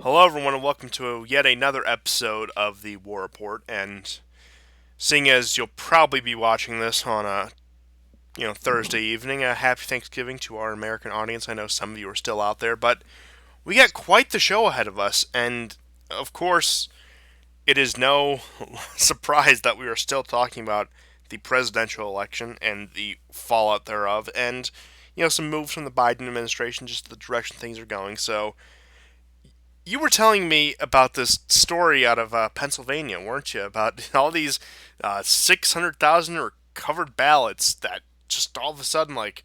Hello, everyone, and welcome to yet another episode of the War Report. And seeing as you'll probably be watching this on a Thursday evening, a happy Thanksgiving to our American audience. I know some of you are still out there, but we got quite the show ahead of us. And of course, it is no surprise that we are still talking about the presidential election and the fallout thereof, and some moves from the Biden administration, just the direction things are going. So you were telling me about this story out of Pennsylvania, weren't you? About all these 600,000 recovered ballots that just all of a sudden, like,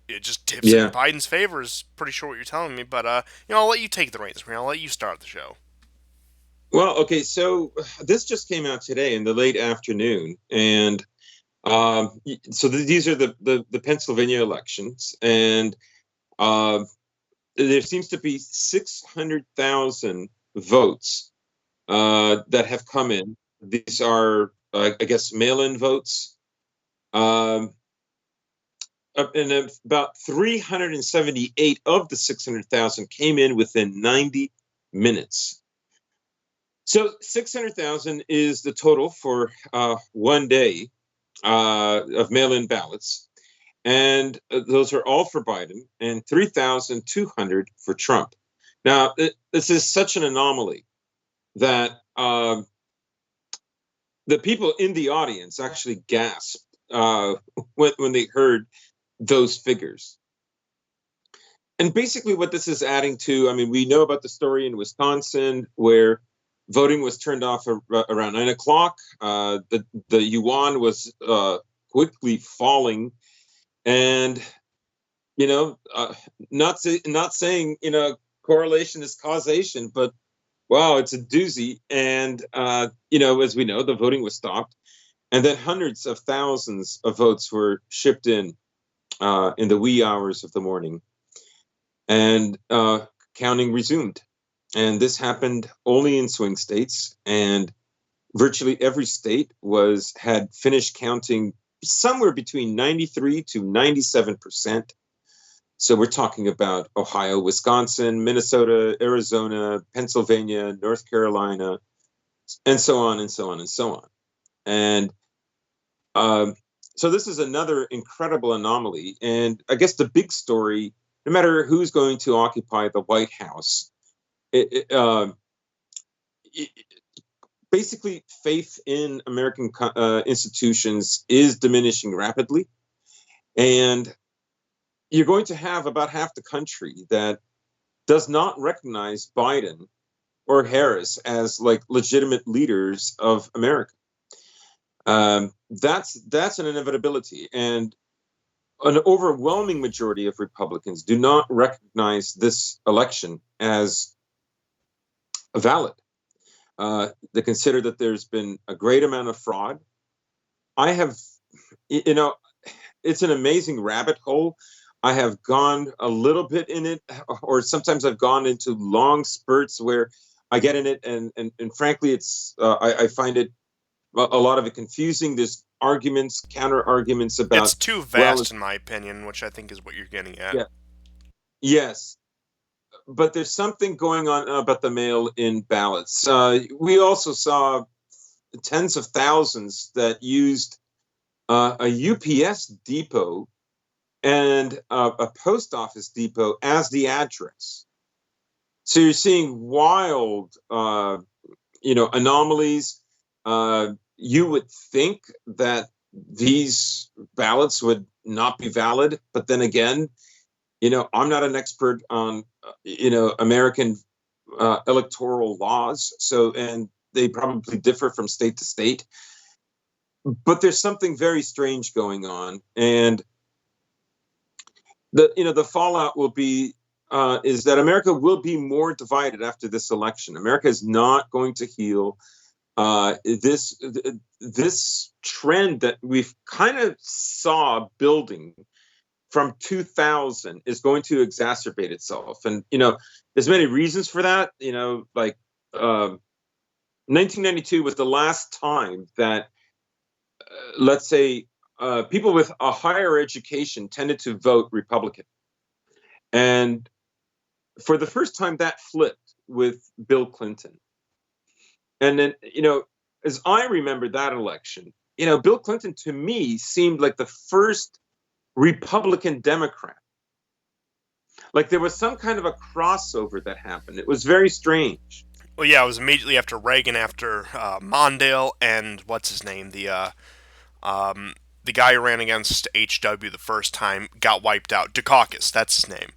it just tips in Yeah. Biden's favor, is pretty sure what you're telling me. But, I'll let you take the reins. I'll let you start the show. Well, okay. So this just came out today in the late afternoon, and these are the Pennsylvania elections, and uh, there seems to be 600,000 votes that have come in. These are, I guess, mail-in votes, um, and about 378 of the 600,000 came in within 90 minutes. So 600,000 is the total for one day of mail-in ballots, and those are all for Biden, and 3,200 for Trump. Now, this is such an anomaly that the people in the audience actually gasped when they heard those figures. And basically, what this is adding to, I mean, we know about the story in Wisconsin where voting was turned off around 9 o'clock. The yuan was quickly falling, and you know, not saying correlation is causation, but wow, it's a doozy. And as we know, the voting was stopped, and then hundreds of thousands of votes were shipped in the wee hours of the morning, and counting resumed. And this happened only in swing states, and virtually every state was had finished counting somewhere between 93 to 97%. So we're talking about Ohio, Wisconsin, Minnesota, Arizona, Pennsylvania, North Carolina, and so on and so on and so on. And um, so this is another incredible anomaly. And I guess the big story, no matter who's going to occupy the White House, it, it, uh, it, basically faith in American institutions is diminishing rapidly. And you're going to have about half the country that does not recognize Biden or Harris as like legitimate leaders of America. That's an inevitability, and an overwhelming majority of Republicans do not recognize this election as valid. They consider that there's been a great amount of fraud. I have, you know, it's an amazing rabbit hole. I have gone a little bit in it, or sometimes I've gone into long spurts where I get in it, and frankly, I find it a lot of it confusing. There's arguments, counter arguments It's about, too well, vast, in my opinion, which I think is what you're getting at. yeah, yes, but there's something going on about the mail-in ballots. We also saw tens of thousands that used a UPS depot and a post office depot as the address. So you're seeing wild, anomalies. You would think that these ballots would not be valid, but then again, I'm not an expert on, American electoral laws. So, and they probably differ from state to state. But there's something very strange going on, and the fallout will be is that America will be more divided after this election. America is not going to heal. This trend that we've kind of saw building from 2000 is going to exacerbate itself, and there's many reasons for that. Like 1992 was the last time that, let's say, people with a higher education tended to vote Republican. And for the first time, that flipped with Bill Clinton. And then, as I remember that election, Bill Clinton to me seemed like the first Republican Democrat. Like there was some kind of a crossover that happened. It was very strange. Well, yeah, it was immediately after Reagan, after Mondale, and what's his name, the guy who ran against HW the first time got wiped out. Dukakis, that's his name.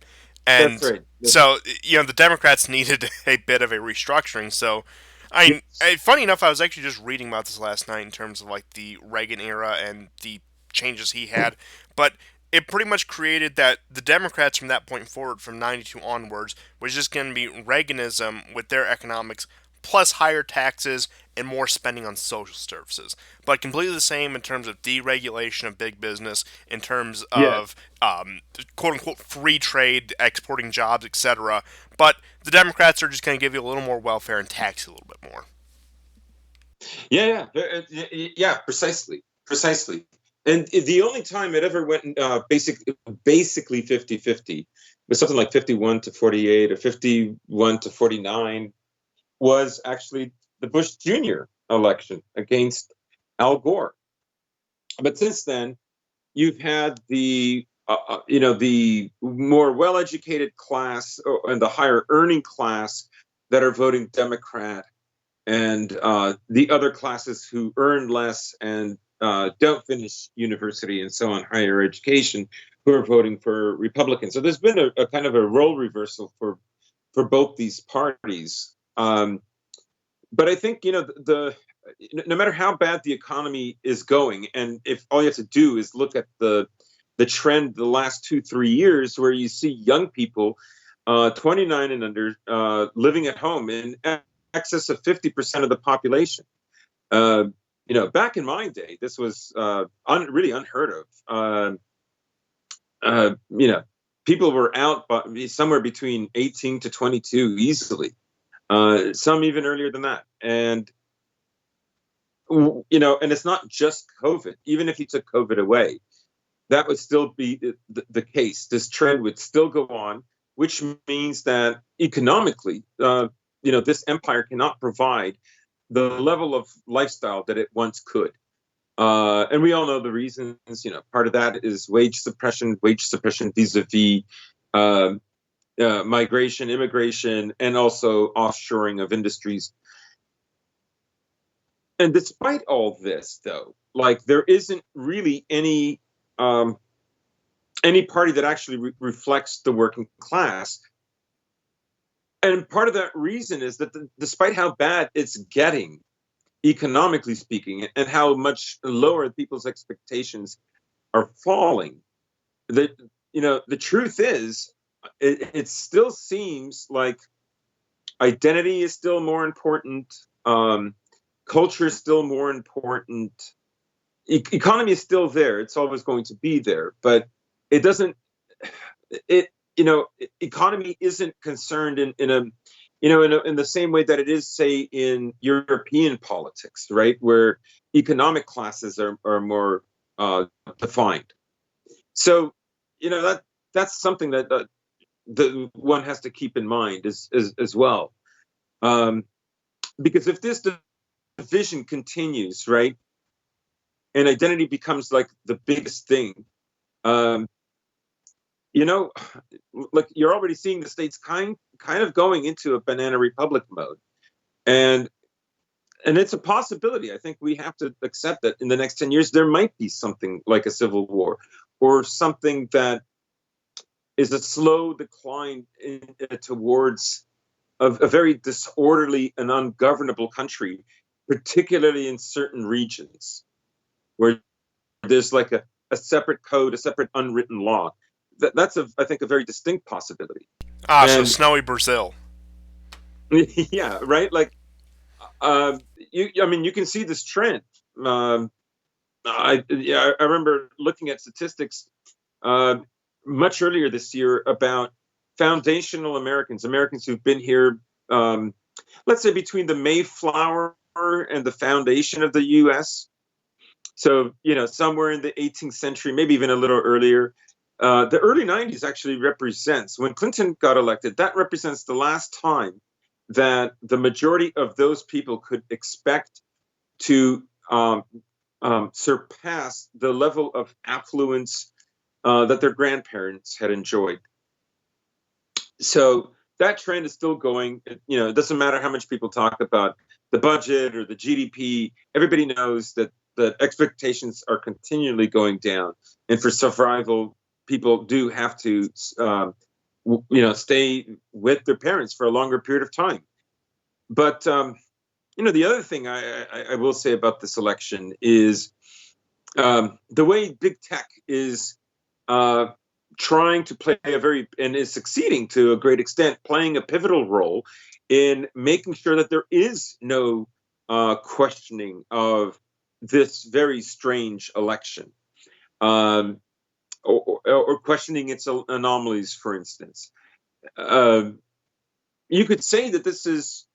That's And right. so, the Democrats needed a bit of a restructuring. So, Yes. funny enough, I was actually just reading about this last night in terms of like the Reagan era and the changes he had. But it pretty much created that the Democrats from that point forward, from 92 onwards, was just going to be Reaganism with their economics, plus higher taxes and more spending on social services. But completely the same in terms of deregulation of big business, in terms Yeah. of quote unquote free trade, exporting jobs, etc. But the Democrats are just going to give you a little more welfare and tax you a little bit more. Yeah. Yeah. Precisely. Precisely. And the only time it ever went basically 50-50 was something like 51 to 48 or 51 to 49 was actually the Bush Jr. election against Al Gore. But since then, you've had the more well-educated class and the higher earning class that are voting Democrat, and the other classes who earn less and don't finish university and so on, higher education, who are voting for Republicans. So there's been a kind of a role reversal for both these parties. But I think no matter how bad the economy is going, and if all you have to do is look at the trend the last 2-3 years, where you see young people, 29 and under, living at home in excess of 50% of the population. Back in my day, this was really unheard of. People were out somewhere between 18 to 22 easily. Some even earlier than that. And and it's not just COVID. Even if you took COVID away, that would still be the case. This trend would still go on, which means that economically, this empire cannot provide the level of lifestyle that it once could. And we all know the reasons. Part of that is wage suppression vis-a-vis migration, immigration, and also offshoring of industries. And despite all this, though, like there isn't really any party that actually reflects the working class. And part of that reason is that despite how bad it's getting, economically speaking, and how much lower people's expectations are falling, that the truth is, it still seems like identity is still more important. Culture is still more important. Economy is still there. It's always going to be there, but it doesn't. Economy isn't concerned in the same way that it is, say, in European politics, right, where economic classes are more defined. So, that's something that that one has to keep in mind as well, because if this division continues, right, and identity becomes like the biggest thing, like you're already seeing the states kind of going into a banana republic mode, and it's a possibility. I think we have to accept that in the next 10 years there might be something like a civil war, or something that is a slow decline towards a very disorderly and ungovernable country, particularly in certain regions where there's like a separate code, a separate unwritten law. That's I think a very distinct possibility. So And snowy Brazil. yeah, right. Like, you can see this trend. I remember looking at statistics much earlier this year about foundational Americans who've been here, let's say between the Mayflower and the foundation of the U.S. So, somewhere in the 18th century, maybe even a little earlier. The early 90s actually represents, when Clinton got elected, that represents the last time that the majority of those people could expect to surpass the level of affluence that their grandparents had enjoyed. So that trend is still going. It doesn't matter how much people talk about the budget or the GDP. Everybody knows that the expectations are continually going down, and for survival, people do have to, stay with their parents for a longer period of time. But the other thing I will say about this election is the way big tech is uh, trying to play and is succeeding to a great extent, playing a pivotal role in making sure that there is no questioning of this very strange election, um, or questioning its anomalies, for instance. Uh, you could say that this is,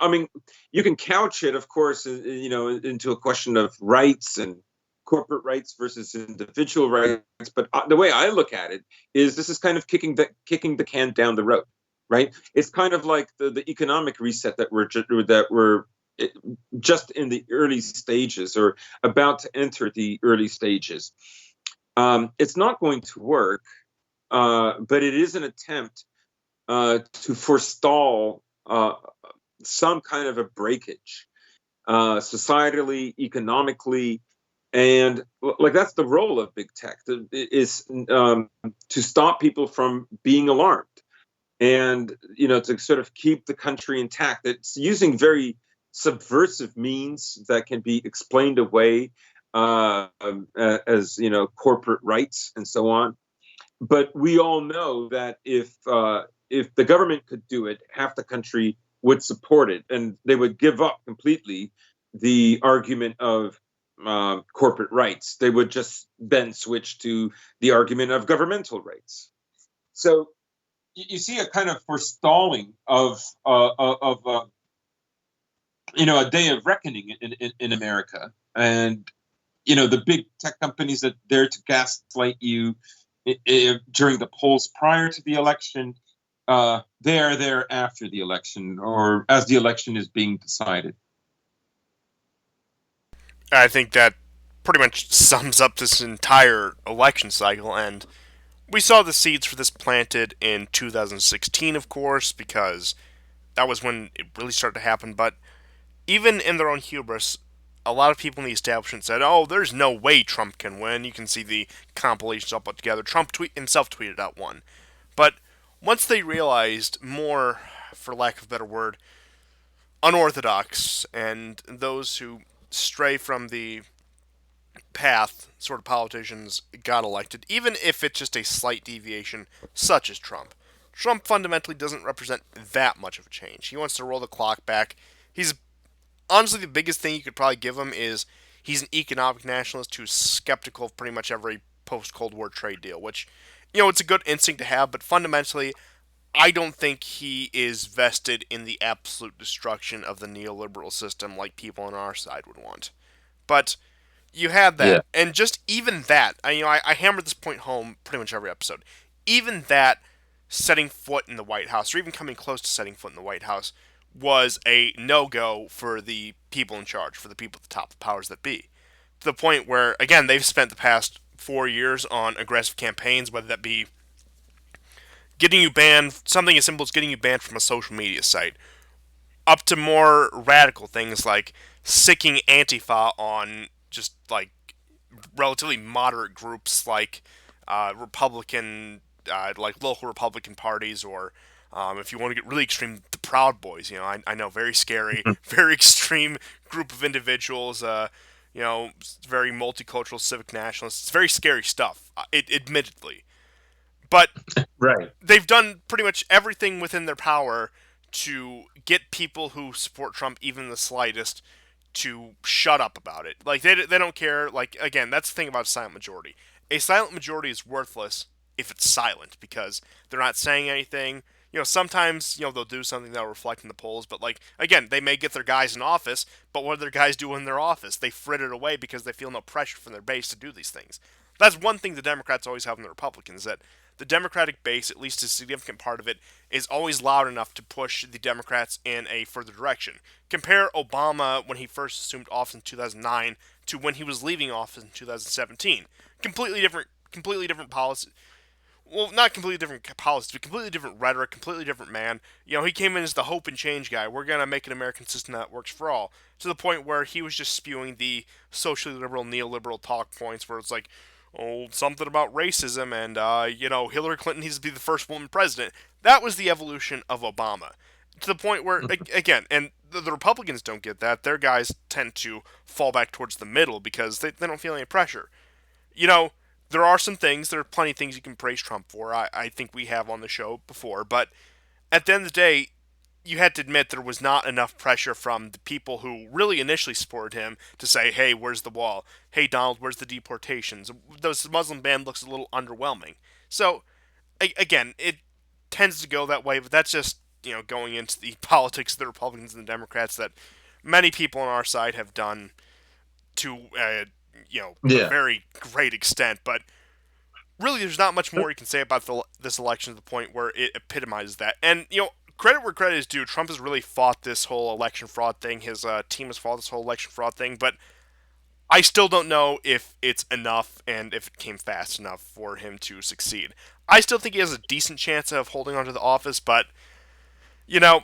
I mean, you can couch it, of course, into a question of rights and corporate rights versus individual rights. But the way I look at it is this is kind of kicking the can down the road, right? It's kind of like the economic reset that we're just in the early stages or about to enter the early stages. It's not going to work, but it is an attempt to forestall some kind of a breakage, societally, economically, and like that's the role of big tech is to stop people from being alarmed, and to sort of keep the country intact. It's using very subversive means that can be explained away as corporate rights and so on. But we all know that if the government could do it, half the country would support it, and they would give up completely the argument of corporate rights. They would just then switch to the argument of governmental rights. So you see a kind of forestalling of a day of reckoning in America, and the big tech companies that dare to gaslight you during the polls prior to the election, they are there after the election or as the election is being decided. I think that pretty much sums up this entire election cycle, and we saw the seeds for this planted in 2016, of course, because that was when it really started to happen. But even in their own hubris, a lot of people in the establishment said, "Oh, there's no way Trump can win." You can see the compilations all put together. Trump himself tweeted out one, but once they realized more, for lack of a better word, unorthodox and those who stray from the path sort of politicians got elected, even if it's just a slight deviation, such as Trump. Trump fundamentally doesn't represent that much of a change. He wants to roll the clock back. He's honestly the biggest thing you could probably give him is he's an economic nationalist who's skeptical of pretty much every post Cold War trade deal, which it's a good instinct to have, but fundamentally I don't think he is vested in the absolute destruction of the neoliberal system like people on our side would want. But you had Yeah. that, and just even that, I hammered this point home pretty much every episode. Even that, setting foot in the White House, or even coming close to setting foot in the White House, was a no-go for the people in charge, for the people at the top, the powers that be. To the point where, again, they've spent the past 4 years on aggressive campaigns, whether that be getting you banned, something as simple as getting you banned from a social media site, up to more radical things like sicking Antifa on just like relatively moderate groups like Republican, like local Republican parties, or if you want to get really extreme, the Proud Boys. I know, very scary, very extreme group of individuals. Very multicultural, civic nationalists. It's very scary stuff, admittedly. But Right. they've done pretty much everything within their power to get people who support Trump even the slightest to shut up about it. Like they don't care. Like, again, that's the thing about a silent majority. A silent majority is worthless if it's silent because they're not saying anything. Sometimes they'll do something that'll reflect in the polls, but like again, they may get their guys in office, but what do their guys do in their office? They frit it away because they feel no pressure from their base to do these things. That's one thing the Democrats always have in the Republicans, that the Democratic base, at least a significant part of it, is always loud enough to push the Democrats in a further direction. Compare Obama when he first assumed office in 2009 to when he was leaving office in 2017. Completely different policy. Well, not completely different policies, but completely different rhetoric, completely different man. You know, he came in as the hope and change guy. We're gonna make an American system that works for all. To the point where he was just spewing the socially liberal, neoliberal talk points, where it's like, oh, something about racism, and Hillary Clinton needs to be the first woman president. That was the evolution of Obama. To the point where, again, and the Republicans don't get that. Their guys tend to fall back towards the middle because they don't feel any pressure. You know, there are some things, there are plenty of things you can praise Trump for. I think we have on the show before, but at the end of the day, you had to admit there was not enough pressure from the people who really initially supported him to say, hey, where's the wall? Hey, Donald, where's the deportations? This Muslim ban looks a little underwhelming. So, again, it tends to go that way, but that's just, going into the politics of the Republicans and the Democrats that many people on our side have done to, a Yeah. very great extent. But really, there's not much more you can say about this election to the point where it epitomizes that. And credit where credit is due. Trump has really fought this whole election fraud thing. His team has fought this whole election fraud thing. But I still don't know if it's enough and if it came fast enough for him to succeed. I still think he has a decent chance of holding onto the office, but you know,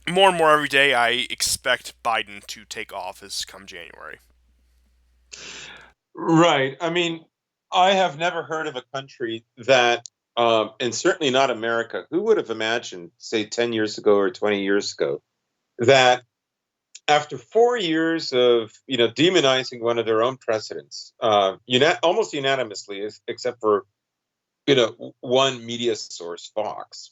more and more every day, I expect Biden to take office come January. Right. I mean, I have never heard of a country that, and certainly not America, who would have imagined, say, 10 years ago or 20 years ago, that after 4 years of, demonizing one of their own presidents, almost unanimously, except for, one media source, Fox,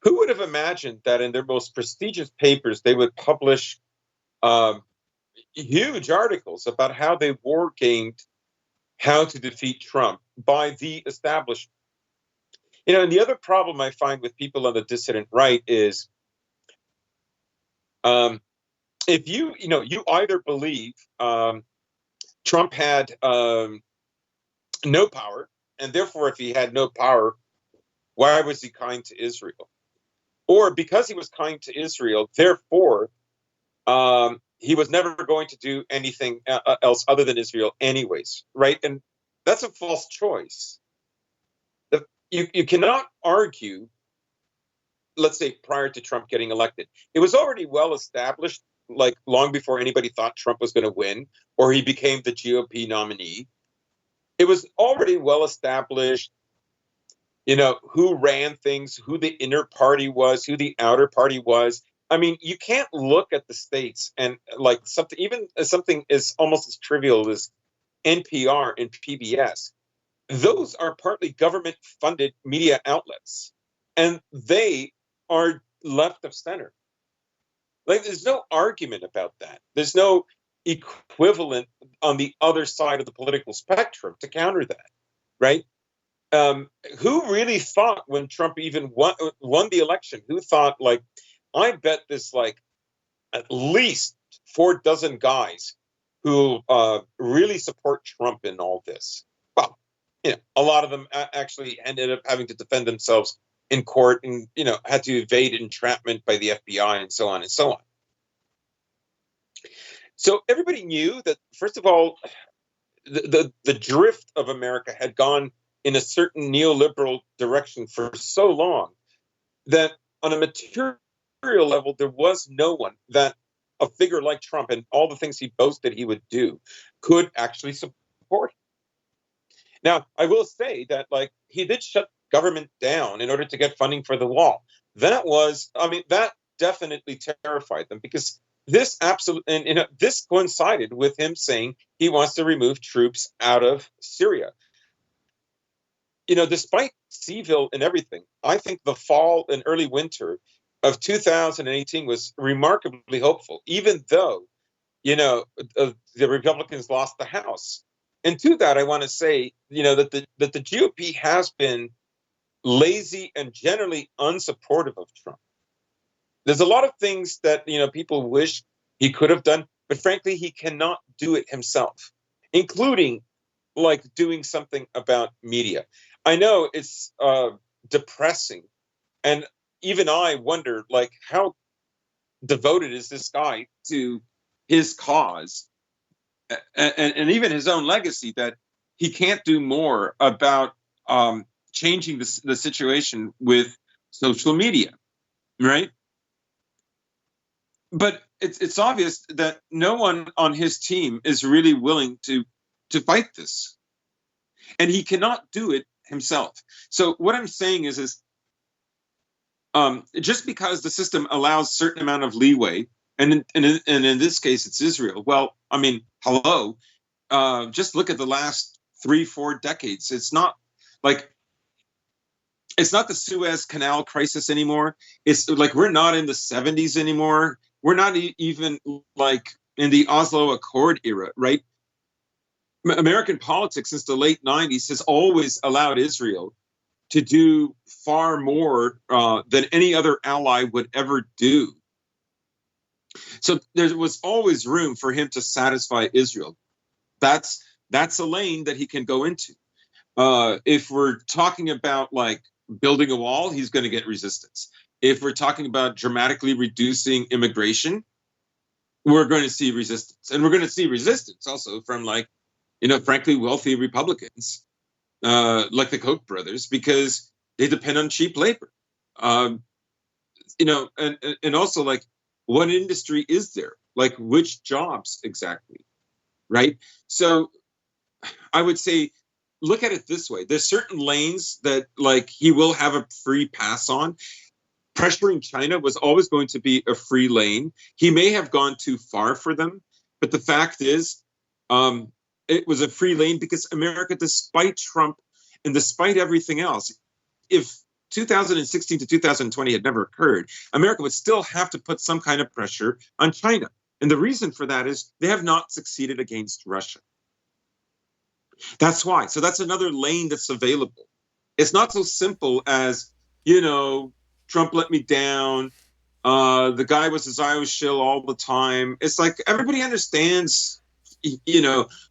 who would have imagined that in their most prestigious papers, they would publish um, huge articles about how they war gamed how to defeat Trump by the establishment. And the other problem I find with people on the dissident right is, um, if you either believe Trump had no power, and therefore, if he had no power, why was he kind to Israel? Or because he was kind to Israel, therefore, he was never going to do anything else other than Israel, anyways, right? And that's a false choice. You cannot argue, let's say, prior to Trump getting elected. It was already well established, like long before anybody thought Trump was going to win or he became the GOP nominee. It was already well established, who ran things, who the inner party was, who the outer party was. I mean, you can't look at the states and like something, even something as almost as trivial as NPR and PBS. Those are partly government funded media outlets, and they are left of center. Like, there's no argument about that. There's no equivalent on the other side of the political spectrum to counter that, right? Who really thought when Trump even won the election? Who thought, like, I bet this, like, at least 4 dozen guys who really support Trump in all this. Well, a lot of them actually ended up having to defend themselves in court and, had to evade entrapment by the FBI and so on and so on. So everybody knew that, first of all, the drift of America had gone in a certain neoliberal direction for so long that on a material level, there was no one that a figure like Trump and all the things he boasted he would do could actually support. Now, I will say that, like, he did shut government down in order to get funding for the wall. That definitely terrified them because this absolutely, and this coincided with him saying he wants to remove troops out of Syria. Despite Seville and everything, I think the fall and early winter of 2018 was remarkably hopeful, even though, the Republicans lost the House. And to that, I want to say, that the GOP has been lazy and generally unsupportive of Trump. There's a lot of things that, people wish he could have done, but frankly, he cannot do it himself, including like doing something about media. I know it's depressing, and even I wonder, like, how devoted is this guy to his cause and even his own legacy, that he can't do more about changing the situation with social media, right? But it's obvious that no one on his team is really willing to fight this, and he cannot do it himself. So what I'm saying is just because the system allows certain amount of leeway, and in this case it's Israel. Well, I mean, hello, just look at the last 3 4 decades. Like it's not the Suez Canal crisis anymore. It's like we're not in the 70s anymore. We're not even like in the Oslo Accord era, right? American politics since the late 90s has always allowed Israel to do far more than any other ally would ever do. So there was always room for him to satisfy Israel. That's a lane that he can go into. If we're talking about like building a wall, he's going to get resistance. If we're talking about dramatically reducing immigration, we're going to see resistance, and we're going to see resistance also from like, frankly, wealthy Republicans like the Koch brothers, because they depend on cheap labor. Um, and also like, what industry is there? Like, which jobs exactly, right? So I would say, look at it this way: there's certain lanes that like he will have a free pass on. Pressuring China was always going to be a free lane. He may have gone too far for them, but the fact is, um, it was a free lane because America, despite Trump and despite everything else, if 2016 to 2020 had never occurred, America would still have to put some kind of pressure on China. And the reason for that is they have not succeeded against Russia. That's why. So that's another lane that's available. It's not so simple as, you know, Trump let me down. The guy was a Zio shill all the time. It's like everybody understands,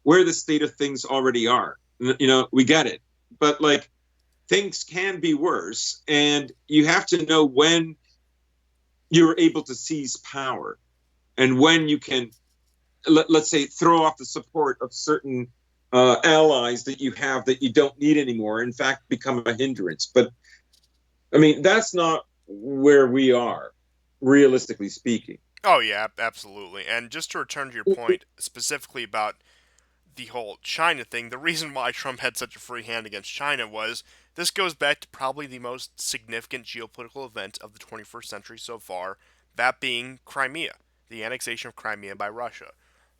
where the state of things already are. We get it. But like, things can be worse, and you have to know when you're able to seize power and when you can, let's say, throw off the support of certain allies that you have that you don't need anymore, in fact become a hindrance. But I mean, that's not where we are, realistically speaking. Oh yeah, absolutely. And just to return to your point specifically about the whole China thing, the reason why Trump had such a free hand against China was this goes back to probably the most significant geopolitical event of the 21st century so far, that being Crimea, the annexation of Crimea by Russia.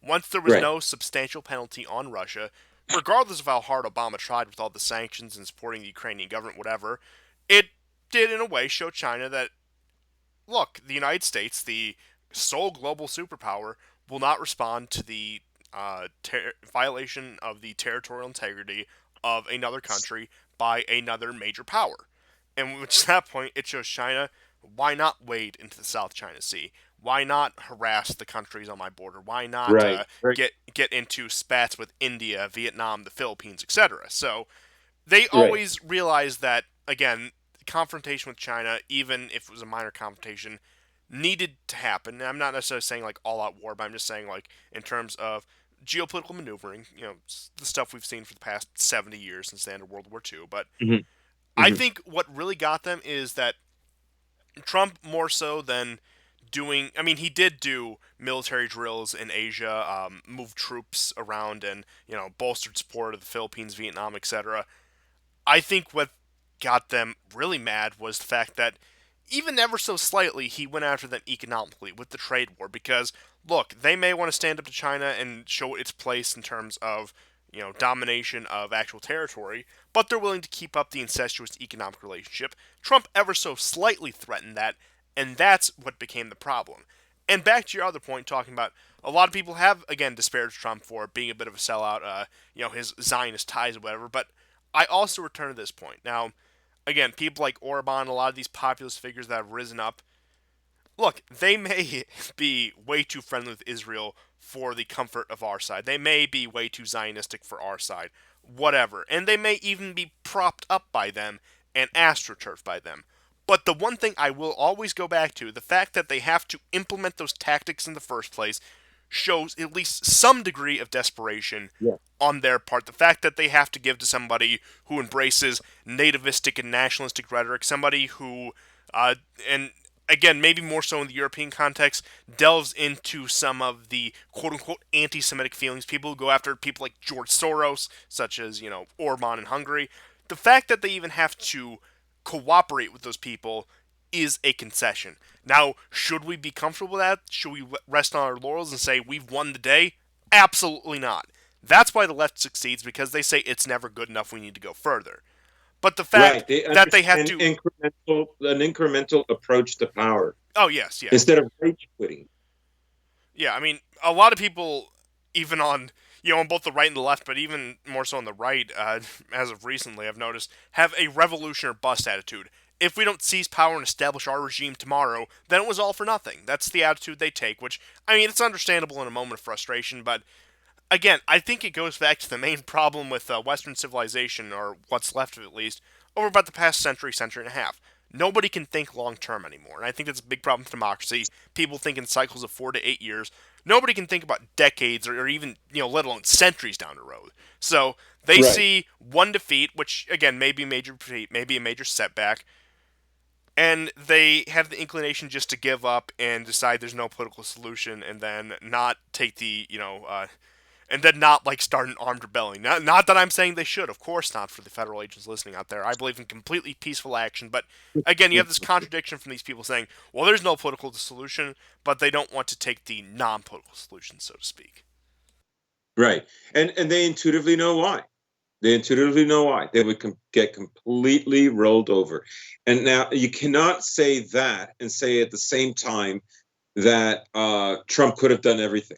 Once there was Right. no substantial penalty on Russia, regardless of how hard Obama tried with all the sanctions and supporting the Ukrainian government, whatever, it did in a way show China that, look, the United States, the sole global superpower, will not respond to the violation of the territorial integrity of another country by another major power. And which at that point, it shows China, why not wade into the South China Sea? Why not harass the countries on my border? Why not Right. Right. get into spats with India, Vietnam, the Philippines, etc.? So they Right. always realize that, again, confrontation with China, even if it was a minor confrontation, needed to happen. And I'm not necessarily saying like all out war, but I'm just saying like in terms of geopolitical maneuvering, the stuff we've seen for the past 70 years since the end of World War II. But Hmm. I Hmm. think what really got them is that Trump, more so than doing, I mean, he did do military drills in Asia, move troops around, and bolstered support of the Philippines, Vietnam, etc. I think what got them really mad was the fact that even ever so slightly he went after them economically with the trade war, because look, they may want to stand up to China and show its place in terms of domination of actual territory, but they're willing to keep up the incestuous economic relationship. Trump ever so slightly threatened that, and that's what became the problem. And back to your other point, talking about a lot of people have again disparaged Trump for being a bit of a sellout, his Zionist ties or whatever. But I also return to this point. Now, again, people like Orban, a lot of these populist figures that have risen up, look, they may be way too friendly with Israel for the comfort of our side. They may be way too Zionistic for our side. whatever. And they may even be propped up by them and astroturfed by them. But the one thing I will always go back to, the fact that they have to implement those tactics in the first place, shows at least some degree of desperation Yeah. on their part. The fact that they have to give to somebody who embraces nativistic and nationalistic rhetoric, somebody who, and again, maybe more so in the European context, delves into some of the quote unquote anti Semitic feelings. People who go after people like George Soros, such as, Orban in Hungary. The fact that they even have to cooperate with those people is a concession. Now, should we be comfortable with that? Should we rest on our laurels and say we've won the day? Absolutely not. That's why the left succeeds, because they say it's never good enough, we need to go further. But the fact Right. They that they have understand to. an incremental approach to power Oh, yes, yes. instead of rage quitting. Yeah, I mean, a lot of people, even on, on both the right and the left, but even more so on the right, as of recently, I've noticed, have a revolution or bust attitude. If we don't seize power and establish our regime tomorrow, then it was all for nothing. That's the attitude they take, which, I mean, it's understandable in a moment of frustration, but again, I think it goes back to the main problem with Western civilization, or what's left of it at least, over about the past century, century and a half. Nobody can think long term anymore, and I think that's a big problem for democracy. People think in cycles of 4 to 8 years. Nobody can think about decades or even, let alone centuries down the road. So they Right. see one defeat, which again may be a major defeat, maybe a major setback, and they have the inclination just to give up and decide there's no political solution, and then not take the, and then not like start an armed rebellion. Not that I'm saying they should, of course not, for the federal agents listening out there. I believe in completely peaceful action, but again, you have this contradiction from these people saying, well, there's no political solution, but they don't want to take the non-political solution, so to speak. Right. And they intuitively know why. They intuitively know why. They would get completely rolled over. And now you cannot say that and say at the same time that Trump could have done everything.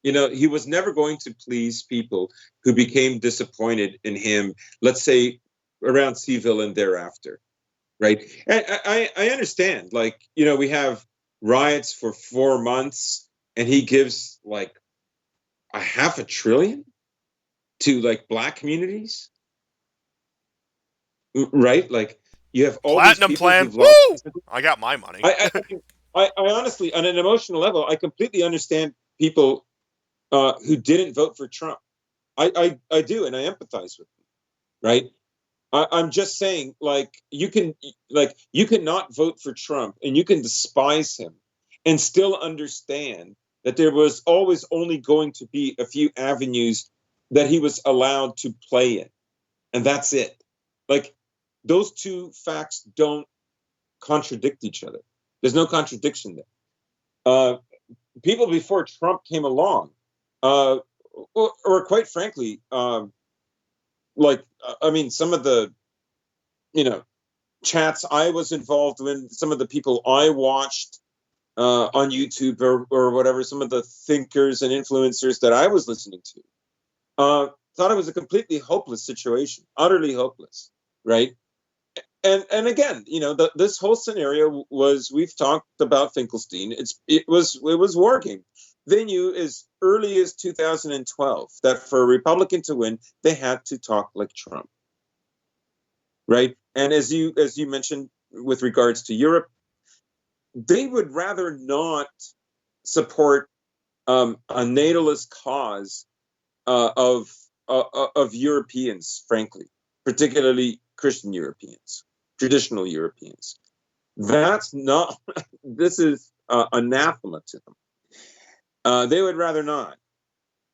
He was never going to please people who became disappointed in him, let's say around Seville and thereafter. Right. And I understand, like, we have riots for 4 months and he gives like a half a trillion to like black communities, right? Like you have all these Platinum people plan, who've lost. woo! I got my money. I honestly, on an emotional level, I completely understand people who didn't vote for Trump. I do, and I empathize with them, right? I'm just saying, like you cannot vote for Trump and you can despise him and still understand that there was always only going to be a few avenues that he was allowed to play in, and that's it. Like those two facts don't contradict each other. There's no contradiction there. People before Trump came along, uh, or quite frankly, I mean, some of the chats I was involved in, some of the people I watched on YouTube or whatever, some of the thinkers and influencers that I was listening to, thought it was a completely hopeless situation, utterly hopeless, right? And again, this whole scenario was, we've talked about Finkelstein. It was war game. They knew as early as 2012 that for a Republican to win, they had to talk like Trump, right? And as you mentioned with regards to Europe, they would rather not support a natalist cause of Europeans, frankly, particularly Christian Europeans, traditional Europeans. That's not. This is anathema to them. They would rather not.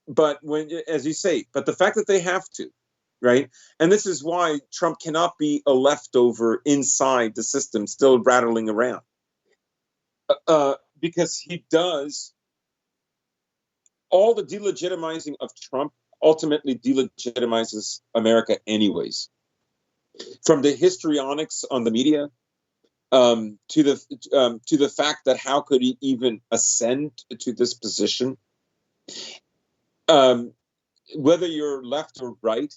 But as you say, but the fact that they have to, right? And this is why Trump cannot be a leftover inside the system, still rattling around, because he does all the delegitimizing of Trump. Ultimately, delegitimizes America, anyways. From the histrionics on the media, to the fact that how could he even ascend to this position? Whether you're left or right,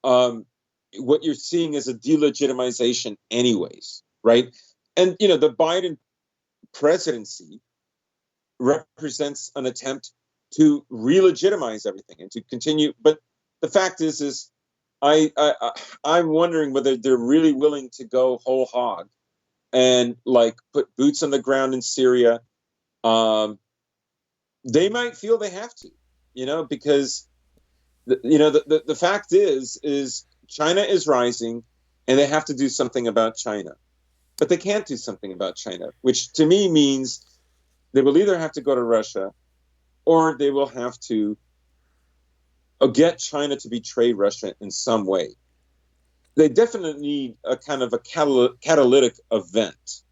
what you're seeing is a delegitimization, anyways, right? And the Biden presidency represents an attempt to re-legitimize everything and to continue. But the fact is I'm wondering whether they're really willing to go whole hog and like put boots on the ground in Syria. Um, they might feel they have to, because the fact is China is rising, and they have to do something about China, but they can't do something about China, which to me means they will either have to go to Russia or they will have to get China to betray Russia in some way. They definitely need a kind of a catalytic event,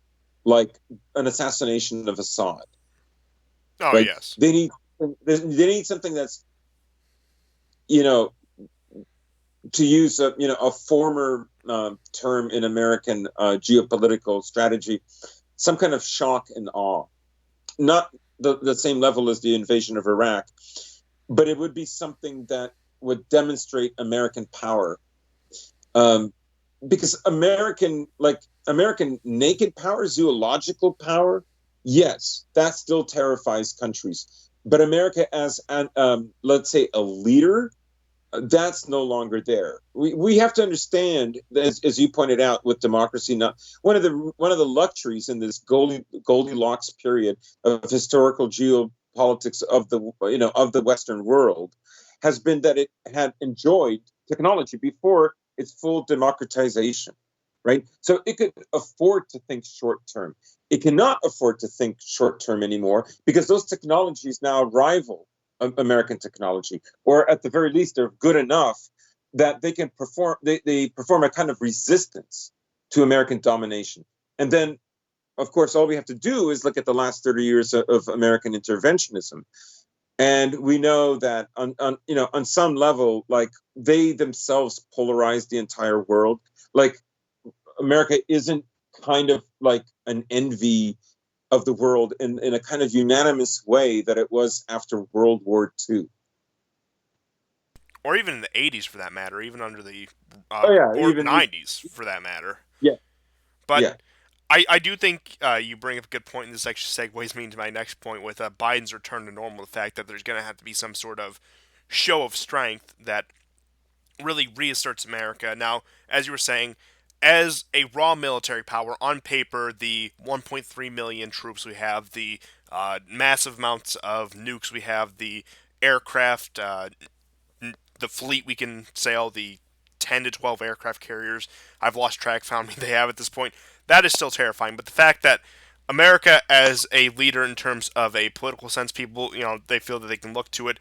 like an assassination of Assad, Oh, right? yes. They need something that's, you know to use a former term in American geopolitical strategy, some kind of shock and awe, not the same level as the invasion of Iraq, but it would be something that would demonstrate American power. Um, because American naked power, zoological power, yes, that still terrifies countries. But America as let's say a leader, that's no longer there. We have to understand, as you pointed out, with democracy, not one of the luxuries in this Goldilocks period of historical geopolitics of the Western world has been that it had enjoyed technology before its full democratization, right? So it could afford to think short term. It cannot afford to think short term anymore because those technologies now rival American technology, or at the very least, they're good enough that they can perform. They perform a kind of resistance to American domination. And then, of course, all we have to do is look at the last 30 years of American interventionism, and we know that on some level, like they themselves polarize the entire world. Like America isn't kind of like an envy of the world in a kind of unanimous way that it was after World War II. Or even in the 80s for that matter, even under the Oh yeah, or even 90s for that matter. yeah, But yeah. I do think you bring up a good point, and this actually segues me into my next point with Biden's return to normal. The fact that there's going to have to be some sort of show of strength that really reasserts America. Now, as you were saying, as a raw military power, on paper, the 1.3 million troops we have, the massive amounts of nukes we have, the aircraft, the fleet we can sail, the 10 to 12 aircraft carriers I've lost track how many they have at this point, that is still terrifying. But the fact that America, as a leader in terms of a political sense, people, they feel that they can look to it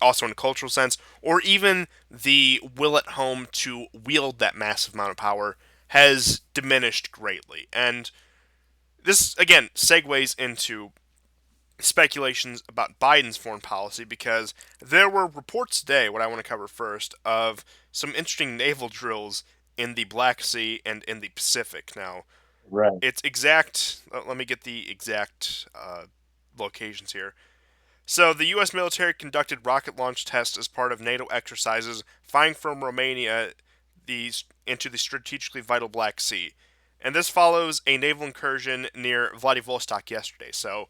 also in a cultural sense, or even the will at home to wield that massive amount of power has diminished greatly. And this, again, segues into speculations about Biden's foreign policy because there were reports today, what I want to cover first, of some interesting naval drills in the Black Sea and in the Pacific. Now, Right. it's exact, let me get the exact locations here. So, the U.S. military conducted rocket launch tests as part of NATO exercises, firing from Romania into the strategically vital Black Sea. And this follows a naval incursion near Vladivostok yesterday. So,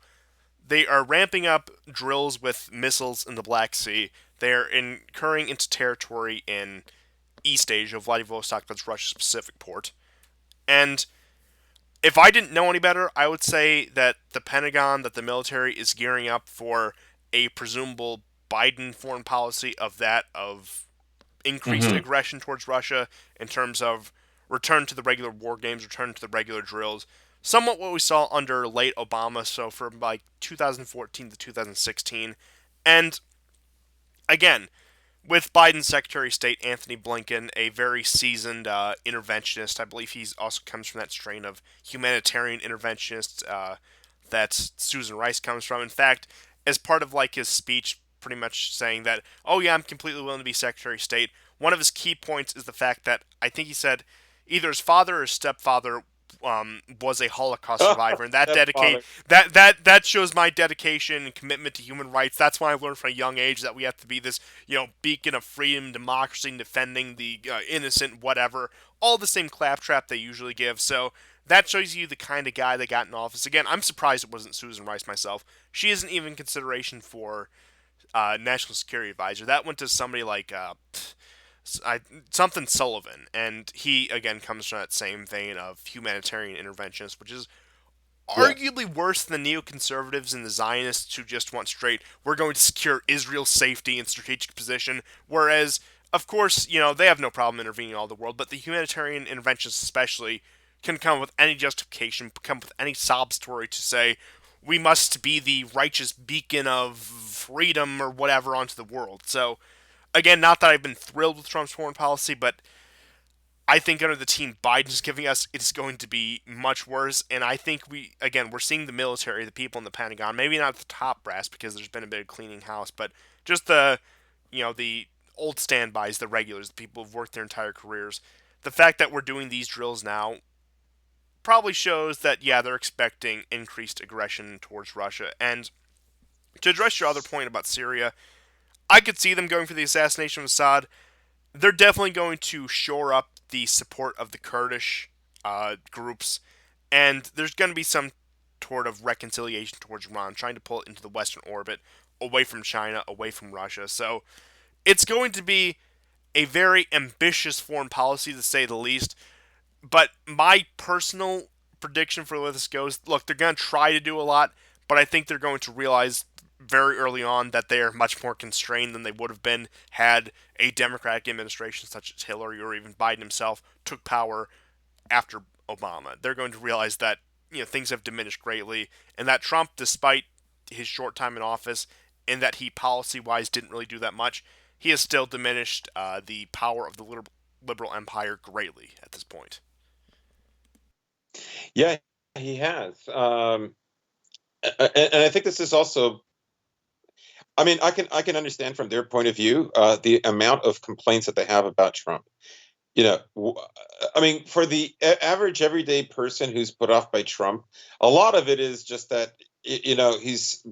they are ramping up drills with missiles in the Black Sea. They are incurring into territory in East Asia, Vladivostok, that's Russia's Pacific port. And if I didn't know any better, I would say that the Pentagon, that the military is gearing up for a presumable Biden foreign policy of increased Hmm. aggression towards Russia in terms of return to the regular war games, return to the regular drills. Somewhat what we saw under late Obama, so from like 2014 to 2016. And again, with Biden's Secretary of State Anthony Blinken, a very seasoned interventionist. I believe he also comes from that strain of humanitarian interventionists that Susan Rice comes from. In fact, as part of like his speech, pretty much saying that, oh yeah, I'm completely willing to be Secretary of State. One of his key points is the fact that I think he said either his father or his stepfather was a Holocaust survivor, and that dedicate Stepfather. that shows my dedication and commitment to human rights. That's why I learned from a young age that we have to be this beacon of freedom, democracy, and defending the innocent, whatever. All the same claptrap they usually give. So that shows you the kind of guy they got in office. Again, I'm surprised it wasn't Susan Rice myself. She isn't even consideration for national security advisor. That went to somebody like something Sullivan, and he again comes from that same vein of humanitarian interventionists, which is Yeah. arguably worse than the neoconservatives and the Zionists who just want straight, we're going to secure Israel's safety and strategic position. Whereas, of course, they have no problem intervening in all the world, but the humanitarian interventionists especially can come up with any justification, come up with any sob story to say, we must be the righteous beacon of freedom or whatever onto the world. So, again, not that I've been thrilled with Trump's foreign policy, but I think under the team Biden's giving us, it's going to be much worse. And I think we're seeing the military, the people in the Pentagon, maybe not the top brass because there's been a bit of cleaning house, but just the old standbys, the regulars, the people who've worked their entire careers. The fact that we're doing these drills now probably shows that, yeah, they're expecting increased aggression towards Russia. And to address your other point about Syria, I could see them going for the assassination of Assad. They're definitely going to shore up the support of the Kurdish groups, and there's going to be some sort of reconciliation towards Iran, trying to pull it into the Western orbit, away from China, away from Russia. So it's going to be a very ambitious foreign policy, to say the least. But my personal prediction for where this goes, look, they're going to try to do a lot, but I think they're going to realize very early on that they are much more constrained than they would have been had a Democratic administration such as Hillary or even Biden himself took power after Obama. They're going to realize that things have diminished greatly, and that Trump, despite his short time in office, and that he policy-wise didn't really do that much, he has still diminished the power of the liberal empire greatly at this point. Yeah, he has. And I think this is also. I mean, I can understand from their point of view the amount of complaints that they have about Trump. I mean, for the average everyday person who's put off by Trump, a lot of it is just that he's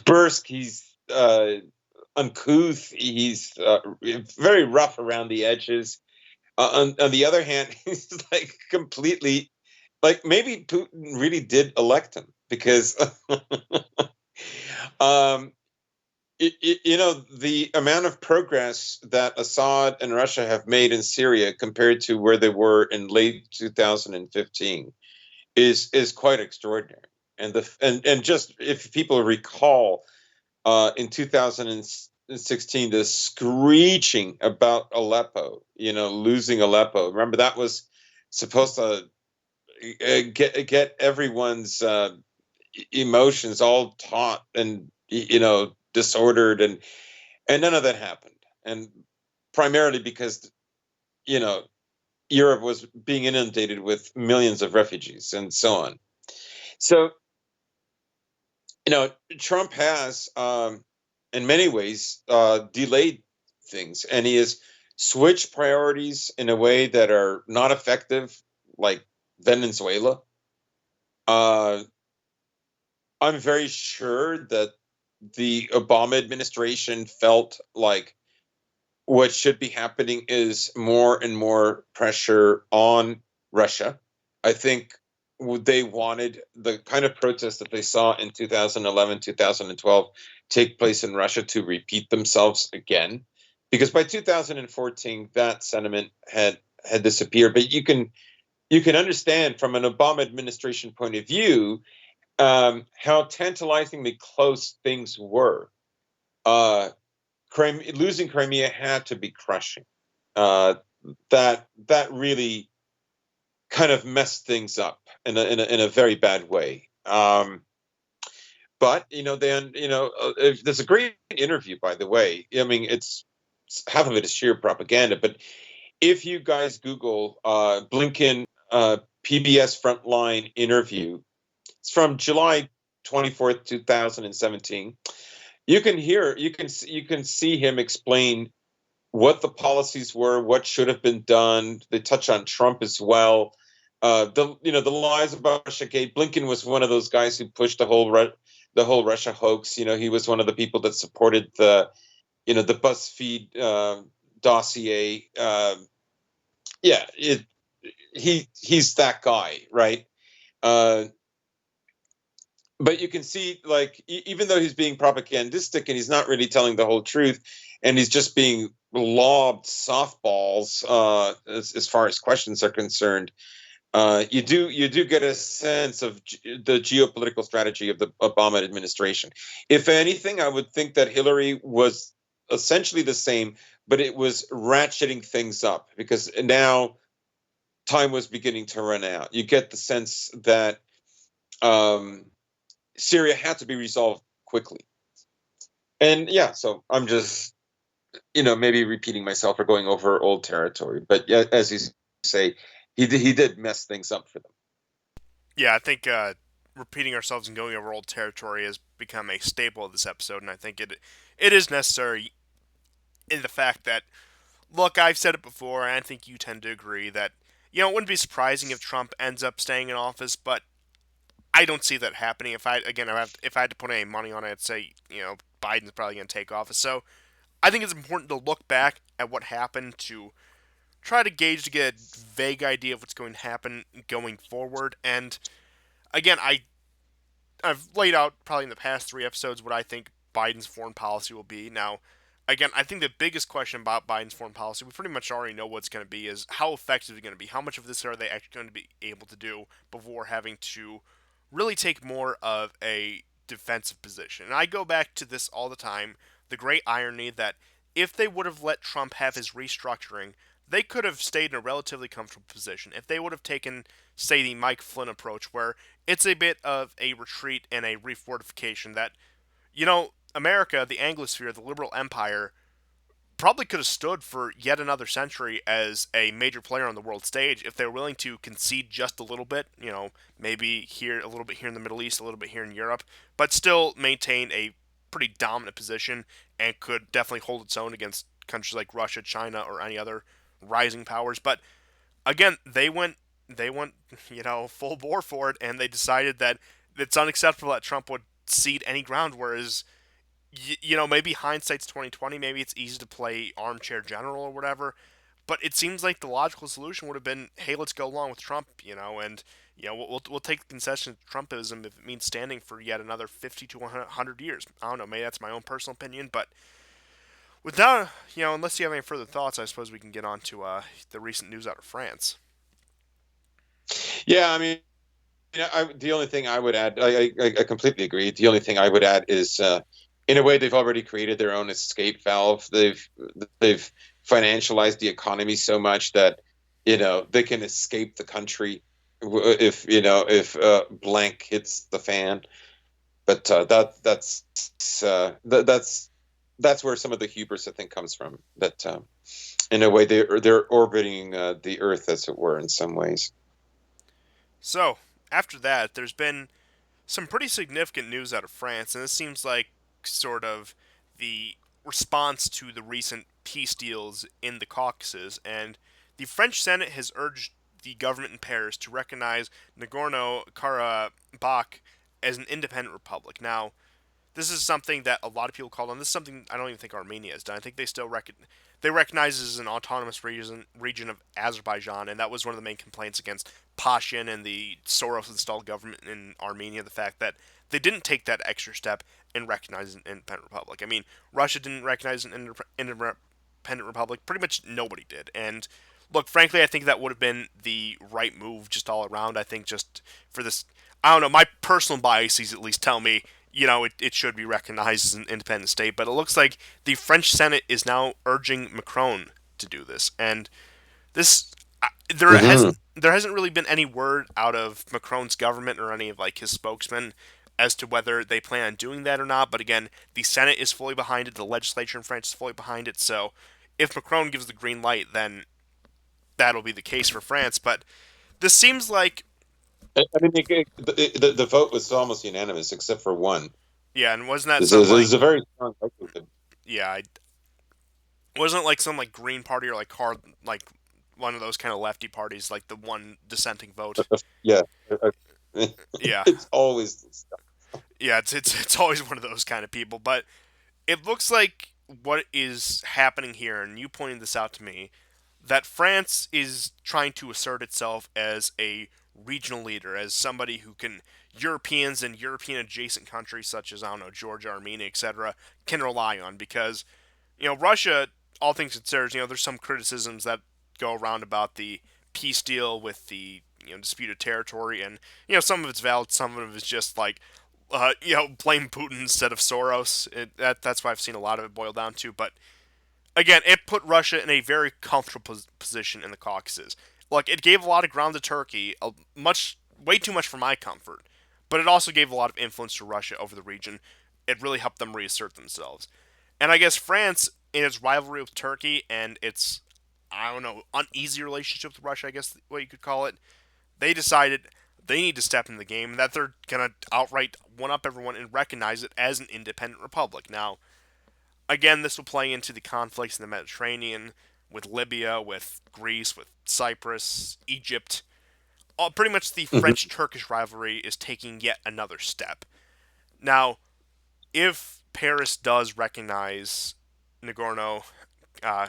brusque, he's uncouth, he's very rough around the edges. On the other hand, he's like completely like maybe Putin really did elect him because um, the amount of progress that Assad and Russia have made in Syria compared to where they were in late 2015 is quite extraordinary. And just if people recall, in 2016, the screeching about Aleppo, losing Aleppo. Remember that was supposed to get everyone's emotions all taut and disordered, and none of that happened. And primarily because you know Europe was being inundated with millions of refugees and so on. So Trump has, in many ways, delayed things, and he has switched priorities in a way that are not effective, like Venezuela. Uh, I'm very sure that the Obama administration felt like what should be happening is more and more pressure on Russia. I think they wanted the kind of protests that they saw in 2011, 2012 take place in Russia to repeat themselves again. Because by 2014, that sentiment had disappeared. But you can understand from an Obama administration point of view how tantalizingly close things were. Uh, losing Crimea had to be crushing. Uh, that really kind of messed things up in a very bad way. But then there's a great interview, by the way. I mean, it's half of it is sheer propaganda. But if you guys Google Blinken PBS Frontline interview, it's from July 24th, 2017. You can see him explain what the policies were, what should have been done. They touch on Trump as well. The lies about Russiagate. Blinken was one of those guys who pushed the whole Russia hoax. He was one of the people that supported the BuzzFeed dossier. Yeah, he's that guy, right? Uh, but you can see, like, even though he's being propagandistic and he's not really telling the whole truth, and he's just being lobbed softballs as far as questions are concerned, you do get a sense of the geopolitical strategy of the Obama administration. If anything, I would think that Hillary was essentially the same, but it was ratcheting things up because now time was beginning to run out. You get the sense that um, Syria had to be resolved quickly. And yeah, so I'm just, maybe repeating myself or going over old territory. But yeah, as you say, he did mess things up for them. Yeah, I think repeating ourselves and going over old territory has become a staple of this episode, and I think it is necessary in the fact that, look, I've said it before, and I think you tend to agree that, it wouldn't be surprising if Trump ends up staying in office, but I don't see that happening. If I had to put any money on it, I'd say, Biden's probably going to take office. So I think it's important to look back at what happened to try to gauge to get a vague idea of what's going to happen going forward. And again, I've laid out probably in the past three episodes what I think Biden's foreign policy will be. Now, again, I think the biggest question about Biden's foreign policy, we pretty much already know what's going to be, is how effective is it going to be? How much of this are they actually going to be able to do before having to really take more of a defensive position? And I go back to this all the time, the great irony that if they would have let Trump have his restructuring, they could have stayed in a relatively comfortable position. If they would have taken, say, the Mike Flynn approach, where it's a bit of a retreat and a refortification that, America, the Anglosphere, the liberal empire, probably could have stood for yet another century as a major player on the world stage if they were willing to concede just a little bit, maybe here a little bit here in the Middle East, a little bit here in Europe, but still maintain a pretty dominant position and could definitely hold its own against countries like Russia, China, or any other rising powers. But again, they went full bore for it, and they decided that it's unacceptable that Trump would cede any ground. Whereas, maybe hindsight's 2020. Maybe it's easy to play armchair general or whatever. But it seems like the logical solution would have been, hey, let's go along with Trump, and we'll take the concession to Trumpism if it means standing for yet another 50 to 100 years. I don't know, maybe that's my own personal opinion, but without, unless you have any further thoughts, I suppose we can get on to the recent news out of France. Yeah, I mean, the only thing I would add, I completely agree. The only thing I would add is, in a way, they've already created their own escape valve. They've financialized the economy so much that they can escape the country if blank hits the fan. But that's where some of the hubris, I think, comes from. That in a way they're orbiting the Earth, as it were, in some ways. So, after that, there's been some pretty significant news out of France, and this seems like sort of the response to the recent peace deals in the Caucasus. And the French Senate has urged the government in Paris to recognize Nagorno Karabakh as an independent republic. Now, this is something that a lot of people call on. This is something I don't even think Armenia has done. I think they still they recognize it as an autonomous region of Azerbaijan, and that was one of the main complaints against Pashin and the Soros-installed government in Armenia. The fact that they didn't take that extra step and recognize an independent republic. I mean, Russia didn't recognize an independent republic. Pretty much nobody did. And look, frankly, I think that would have been the right move just all around. I think just for this, I don't know, my personal biases at least tell me, it should be recognized as an independent state. But it looks like the French Senate is now urging Macron to do this. And this, there Hmm. hasn't really been any word out of Macron's government or any of like his spokesmen as to whether they plan on doing that or not. But again, the Senate is fully behind it. The legislature in France is fully behind it. So if Macron gives the green light, then that'll be the case for France. But this seems like, I mean, the vote was almost unanimous, except for one. yeah, and wasn't that This some is, this like, is a very strong likelihood. yeah, wasn't it like some like Green Party or like hard like one of those kind of lefty parties, like the one dissenting vote? Yeah, Yeah, it's always. yeah, it's always one of those kind of people. But it looks like what is happening here, and you pointed this out to me, that France is trying to assert itself as a regional leader, as somebody who can Europeans and European adjacent countries such as, I don't know, Georgia, Armenia, etc., can rely on, because Russia, all things considered, there's some criticisms that go around about the peace deal with the disputed territory, and some of it's valid, some of it's just like blame Putin instead of Soros. That's why I've seen a lot of it boil down to. But again, it put Russia in a very comfortable position in the Caucasus. Like, it gave a lot of ground to Turkey, way too much for my comfort, but it also gave a lot of influence to Russia over the region. It really helped them reassert themselves. And I guess France, in its rivalry with Turkey and its, I don't know, uneasy relationship with Russia, I guess what you could call it, they decided they need to step in the game, and that they're going to outright one up everyone and recognize it as an independent republic. Now, again, this will play into the conflicts in the Mediterranean with Libya, with Greece, with Cyprus, Egypt. Pretty much the Mhm. French Turkish rivalry is taking yet another step. Now, if Paris does recognize Nagorno uh,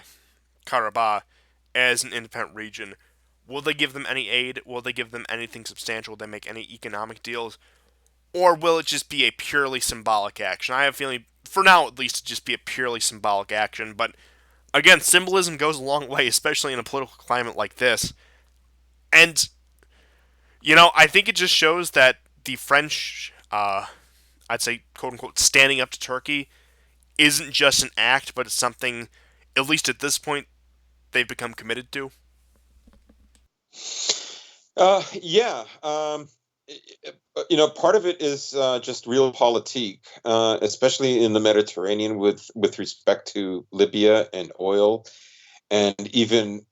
Karabakh as an independent region, will they give them any aid? Will they give them anything substantial? Will they make any economic deals? Or will it just be a purely symbolic action? I have a feeling, for now at least, it just be a purely symbolic action. But again, symbolism goes a long way, especially in a political climate like this. And, I think it just shows that the French, I'd say, quote unquote, standing up to Turkey isn't just an act, but it's something, at least at this point, they've become committed to. Yeah. Part of it is just realpolitik, especially in the Mediterranean, with respect to Libya and oil, and even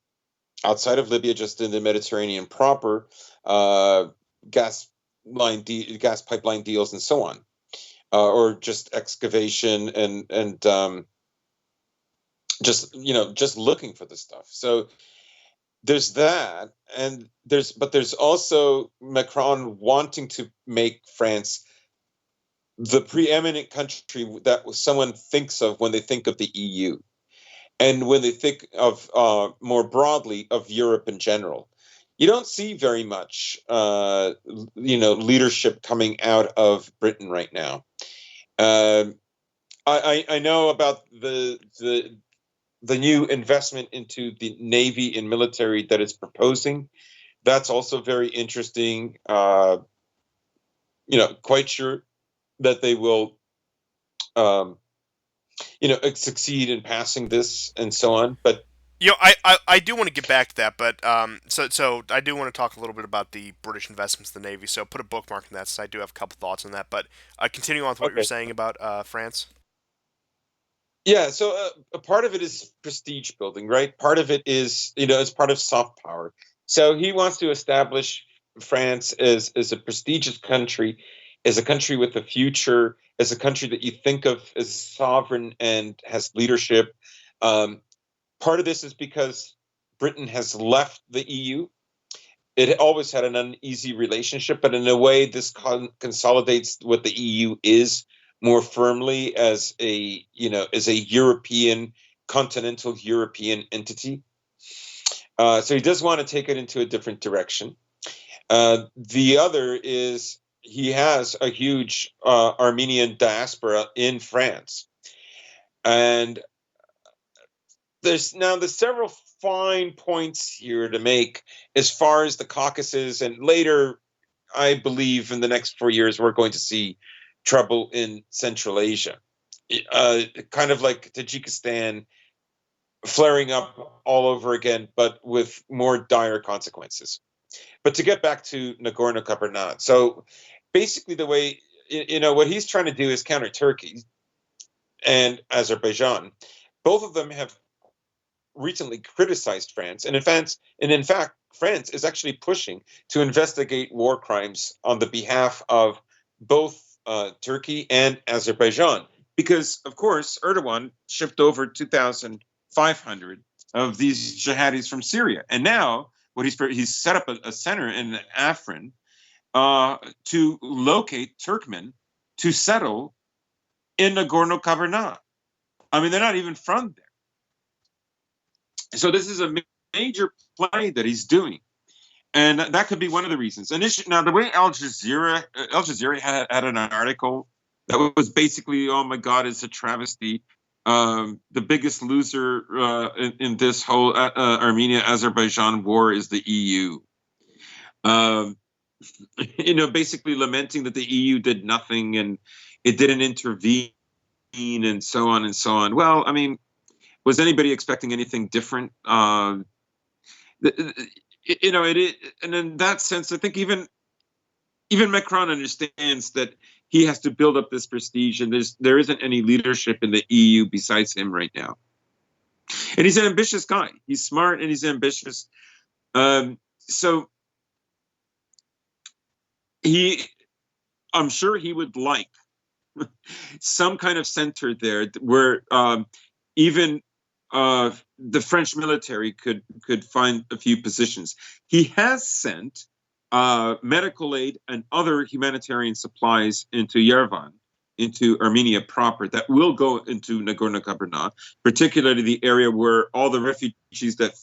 outside of Libya, just in the Mediterranean proper, uh, gas gas pipeline deals, and so on, or just excavation and just looking for the stuff. So there's that, and there's also Macron wanting to make France the preeminent country that someone thinks of when they think of the EU, and when they think of more broadly of Europe in general. You don't see very much, leadership coming out of Britain right now. Uh, I know about the new investment into the Navy and military that it's proposing. That's also very interesting. Quite sure that they will, um, succeed in passing this and so on. But I do want to get back to that, but so I do want to talk a little bit about the British investments in the Navy. So put a bookmark in that, so I do have a couple thoughts on that. But continue on with what you were okay, saying about France. yeah. So a part of it is prestige building, right? Part of it is, it's part of soft power. So he wants to establish France as a prestigious country, as a country with a future, as a country that you think of as sovereign and has leadership. Um, Part of this is because Britain has left the EU. It always had an uneasy relationship, but in a way, this consolidates what the EU is more firmly as a European, continental European entity. So he does want to take it into a different direction. The other is he has a huge Armenian diaspora in France, and there's several fine points here to make as far as the Caucasus, and later, I believe in the next 4 years we're going to see trouble in Central Asia, kind of like Tajikistan flaring up all over again, but with more dire consequences. But to get back to Nagorno Karabakh, so basically the way what he's trying to do is counter Turkey and Azerbaijan. Both of them have recently criticized France, and in fact, France is actually pushing to investigate war crimes on the behalf of both Turkey and Azerbaijan, because of course Erdogan shipped over 2,500 of these jihadis from Syria, and now he's set up a center in Afrin to locate Turkmen to settle in Nagorno Karabakh. I mean, they're not even from there. So this is a major play that he's doing. And that could be one of the reasons. Now, the way Al Jazeera had an article that was basically, oh my God, it's a travesty. The biggest loser in this whole Armenia-Azerbaijan war is the EU. Um, basically lamenting that the EU did nothing and it didn't intervene and so on and so on. Well, I mean, was anybody expecting anything different? And in that sense, I think even Macron understands that he has to build up this prestige, and there isn't any leadership in the EU besides him right now. And he's an ambitious guy. He's smart and he's ambitious. So I'm sure he would like some kind of center there where even the French military could find a few positions. He has sent medical aid and other humanitarian supplies into Yerevan, into Armenia proper, that will go into Nagorno-Karabakh, particularly the area where all the refugees that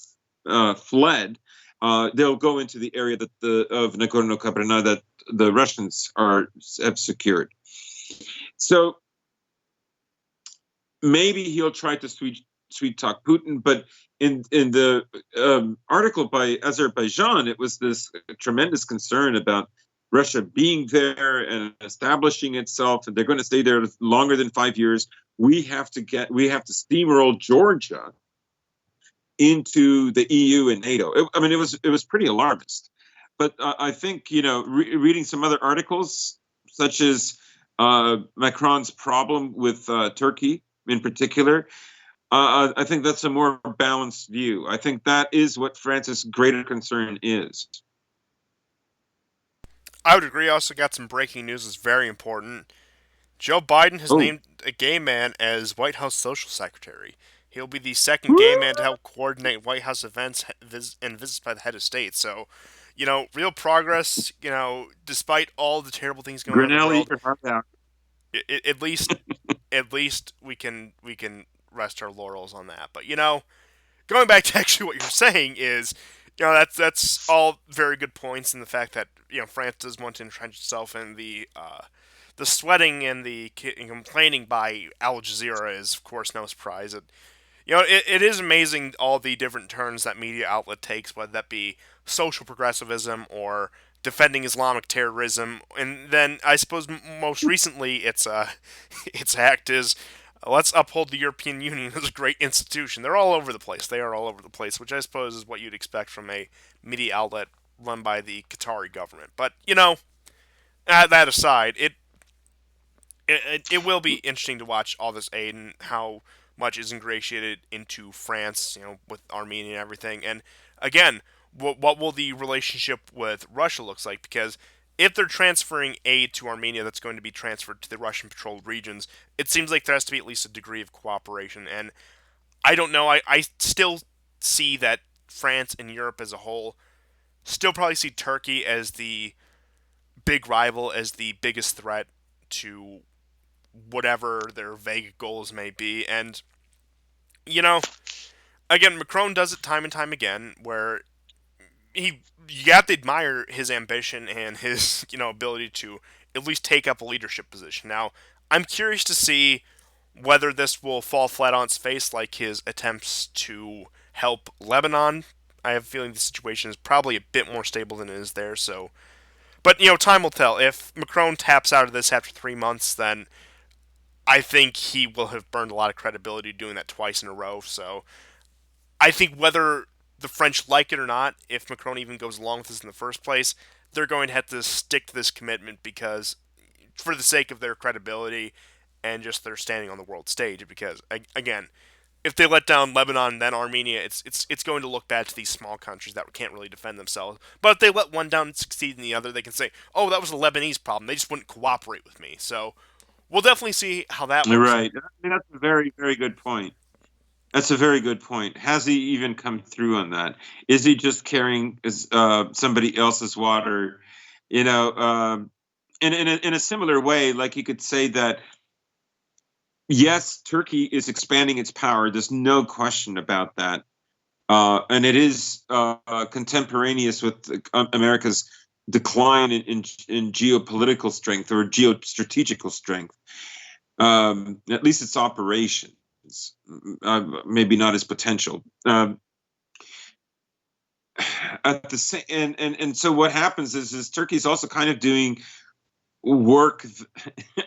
fled. They'll go into the area of Nagorno-Karabakh that the Russians have secured. So maybe he'll try to sweet talk Putin, but in the article by Azerbaijan, it was this tremendous concern about Russia being there and establishing itself, and they're going to stay there longer than 5 years. We have to steamroll Georgia into the EU and NATO. It was pretty alarmist. But I think reading some other articles, such as Macron's problem with Turkey in particular, I think that's a more balanced view. I think that is what France's greater concern is. I would agree. I also got some breaking news that's very important. Joe Biden has Oh, named a gay man as White House Social Secretary. He'll be the second gay man to help coordinate White House events and visits by the head of state. So, real progress. Despite all the terrible things going on in the Grinelli, world, your heart out. at least we can rest our laurels on that. But going back to actually what you're saying is, that's all very good points, in the fact that France does want to entrench itself in the sweating and the complaining by Al Jazeera is, of course, no surprise. It is amazing all the different turns that media outlet takes, whether that be social progressivism or defending Islamic terrorism, and then I suppose most recently its act is, let's uphold the European Union as a great institution. They're all over the place. They are all over the place, which I suppose is what you'd expect from a media outlet run by the Qatari government. But that aside, it will be interesting to watch all this aid and how much is ingratiated into France, with Armenia and everything. And again, what will the relationship with Russia looks like? Because if they're transferring aid to Armenia that's going to be transferred to the Russian-controlled regions, it seems like there has to be at least a degree of cooperation. And I don't know. I still see that France and Europe as a whole still probably see Turkey as the big rival, as the biggest threat to whatever their vague goals may be. And, you know, again, Macron does it time and time again, where you have to admire his ambition and his, ability to at least take up a leadership position. Now, I'm curious to see whether this will fall flat on its face like his attempts to help Lebanon. I have a feeling the situation is probably a bit more stable than it is there, so. But, time will tell. If Macron taps out of this after 3 months, then I think he will have burned a lot of credibility doing that twice in a row. So I think whether the French like it or not, if Macron even goes along with this in the first place, they're going to have to stick to this commitment, because for the sake of their credibility and just their standing on the world stage. Because again, if they let down Lebanon and then Armenia, it's going to look bad to these small countries that can't really defend themselves. But if they let one down and succeed in the other, they can say, "Oh, that was a Lebanese problem. They just wouldn't cooperate with me." So we'll definitely see how that works. Right. That's a very, very good point. That's a very good point. Has he even come through on that? Is he just carrying somebody else's water? In a similar way, like you could say that, yes, Turkey is expanding its power. There's no question about that. and it is contemporaneous with America's decline in geopolitical strength or geostrategical strength. At least its operations, maybe not its potential. At the same, and so what happens is Turkey's also kind of doing work.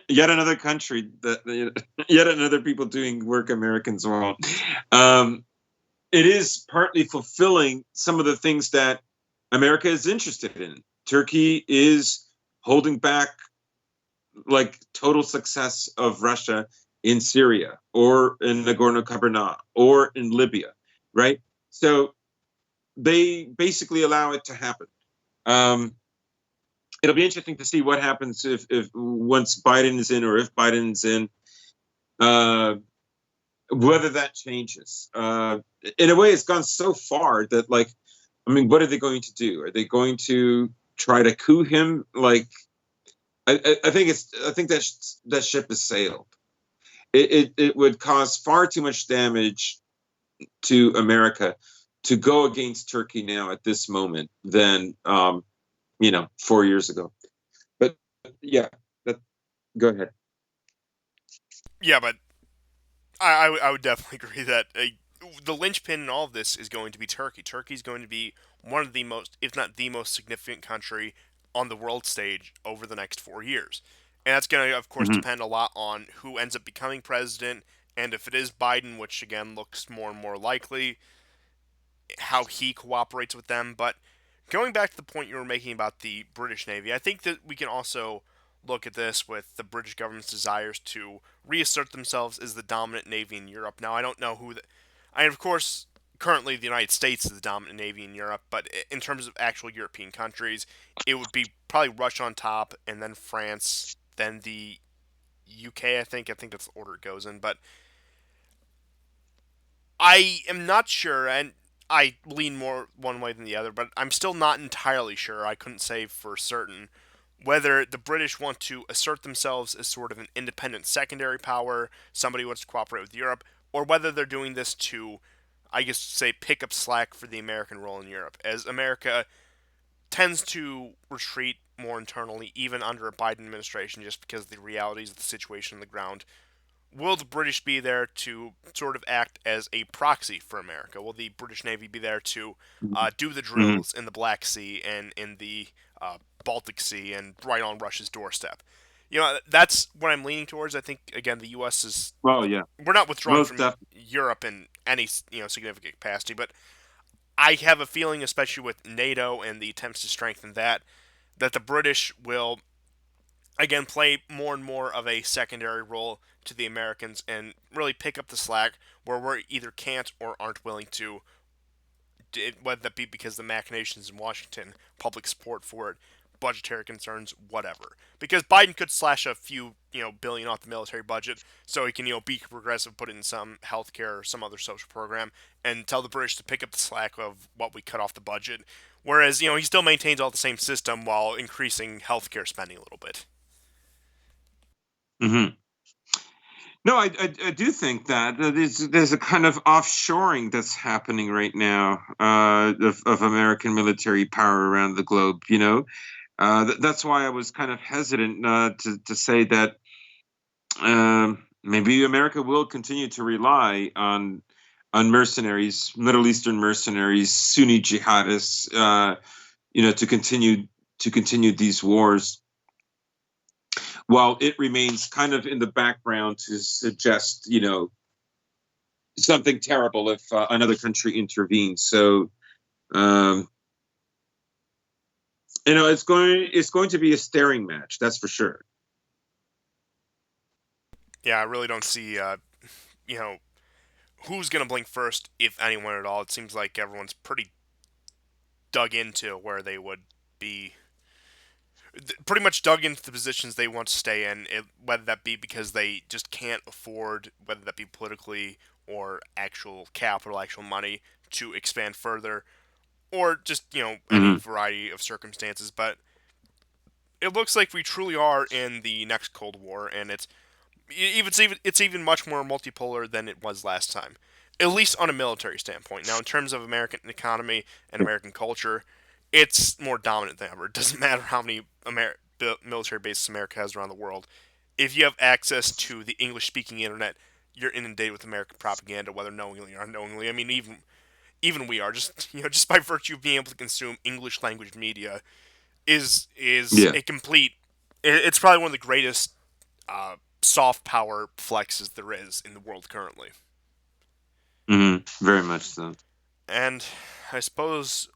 Yet another country that yet another people doing work Americans want. Um, it is partly fulfilling some of the things that America is interested in. Turkey is holding back like total success of Russia in Syria or in Nagorno-Karabakh or in Libya, right? So they basically allow it to happen. Um, it'll be interesting to see what happens if once Biden is in or if Biden's in, uh, whether that changes. In a way, it's gone so far that, like, I mean, what are they going to do? Are they going to try to coup him? Like, I think that ship has sailed. It would cause far too much damage to America to go against Turkey now at this moment than 4 years ago. But yeah, that go ahead. Yeah, but I would definitely agree that the linchpin in all of this is going to be Turkey. Turkey's going to be one of the most, if not the most significant country on the world stage over the next 4 years. And that's going to, of course, Hmm. depend a lot on who ends up becoming president. And if it is Biden, which again looks more and more likely, how he cooperates with them. But going back to the point you were making about the British Navy, I think that we can also look at this with the British government's desires to reassert themselves as the dominant navy in Europe. Now, I don't know who of course, currently the United States is the dominant navy in Europe, but in terms of actual European countries, it would be probably Russia on top, and then France, then the UK. I think that's the order it goes in. But I am not sure, and I lean more one way than the other, but I'm still not entirely sure. I couldn't say for certain whether the British want to assert themselves as sort of an independent secondary power, somebody who wants to cooperate with Europe, or whether they're doing this to, I guess, say, pick up slack for the American role in Europe, as America tends to retreat more internally, even under a Biden administration, just because of the realities of the situation on the ground. Will the British be there to sort of act as a proxy for America? Will the British Navy be there to do the Hmm. drills in the Black Sea and in the Baltic Sea and right on Russia's doorstep? You know, that's what I'm leaning towards. I think again, the U.S. is Well, yeah, we're not withdrawing most from definitely. Europe in any significant capacity, but I have a feeling, especially with NATO and the attempts to strengthen that, that the British will again play more and more of a secondary role to the Americans and really pick up the slack where we either can't or aren't willing to, whether that be because the machinations in Washington, public support for it, budgetary concerns, whatever. Because Biden could slash a few, billion off the military budget so he can, be progressive, put it in some healthcare or some other social program, and tell the British to pick up the slack of what we cut off the budget. Whereas, he still maintains all the same system while increasing healthcare spending a little bit. Hmm. No, I do think that there's a kind of offshoring that's happening right now of American military power around the globe. That's why I was kind of hesitant to say that maybe America will continue to rely on mercenaries, Middle Eastern mercenaries, Sunni jihadists, to continue these wars, while it remains kind of in the background to suggest, something terrible if another country intervenes. So, um, it's going to be a staring match, that's for sure. Yeah, I really don't see, you know, who's going to blink first, if anyone at all. It seems like everyone's pretty dug into where they would be, pretty much dug into the positions they want to stay in, whether that be because they just can't afford, whether that be politically or actual capital, actual money to expand further, or just, any Hmm. variety of circumstances. But it looks like we truly are in the next Cold War, and it's even much more multipolar than it was last time. at least on a military standpoint. Now, in terms of American economy and American culture, it's more dominant than ever. It doesn't matter how many military bases America has around the world. If you have access to the English-speaking internet, you're inundated with American propaganda, whether knowingly or unknowingly. I mean, even we are just just by virtue of being able to consume English language media is Yeah. a complete. It's probably one of the greatest soft power flexes there is in the world currently. Very much so. And I suppose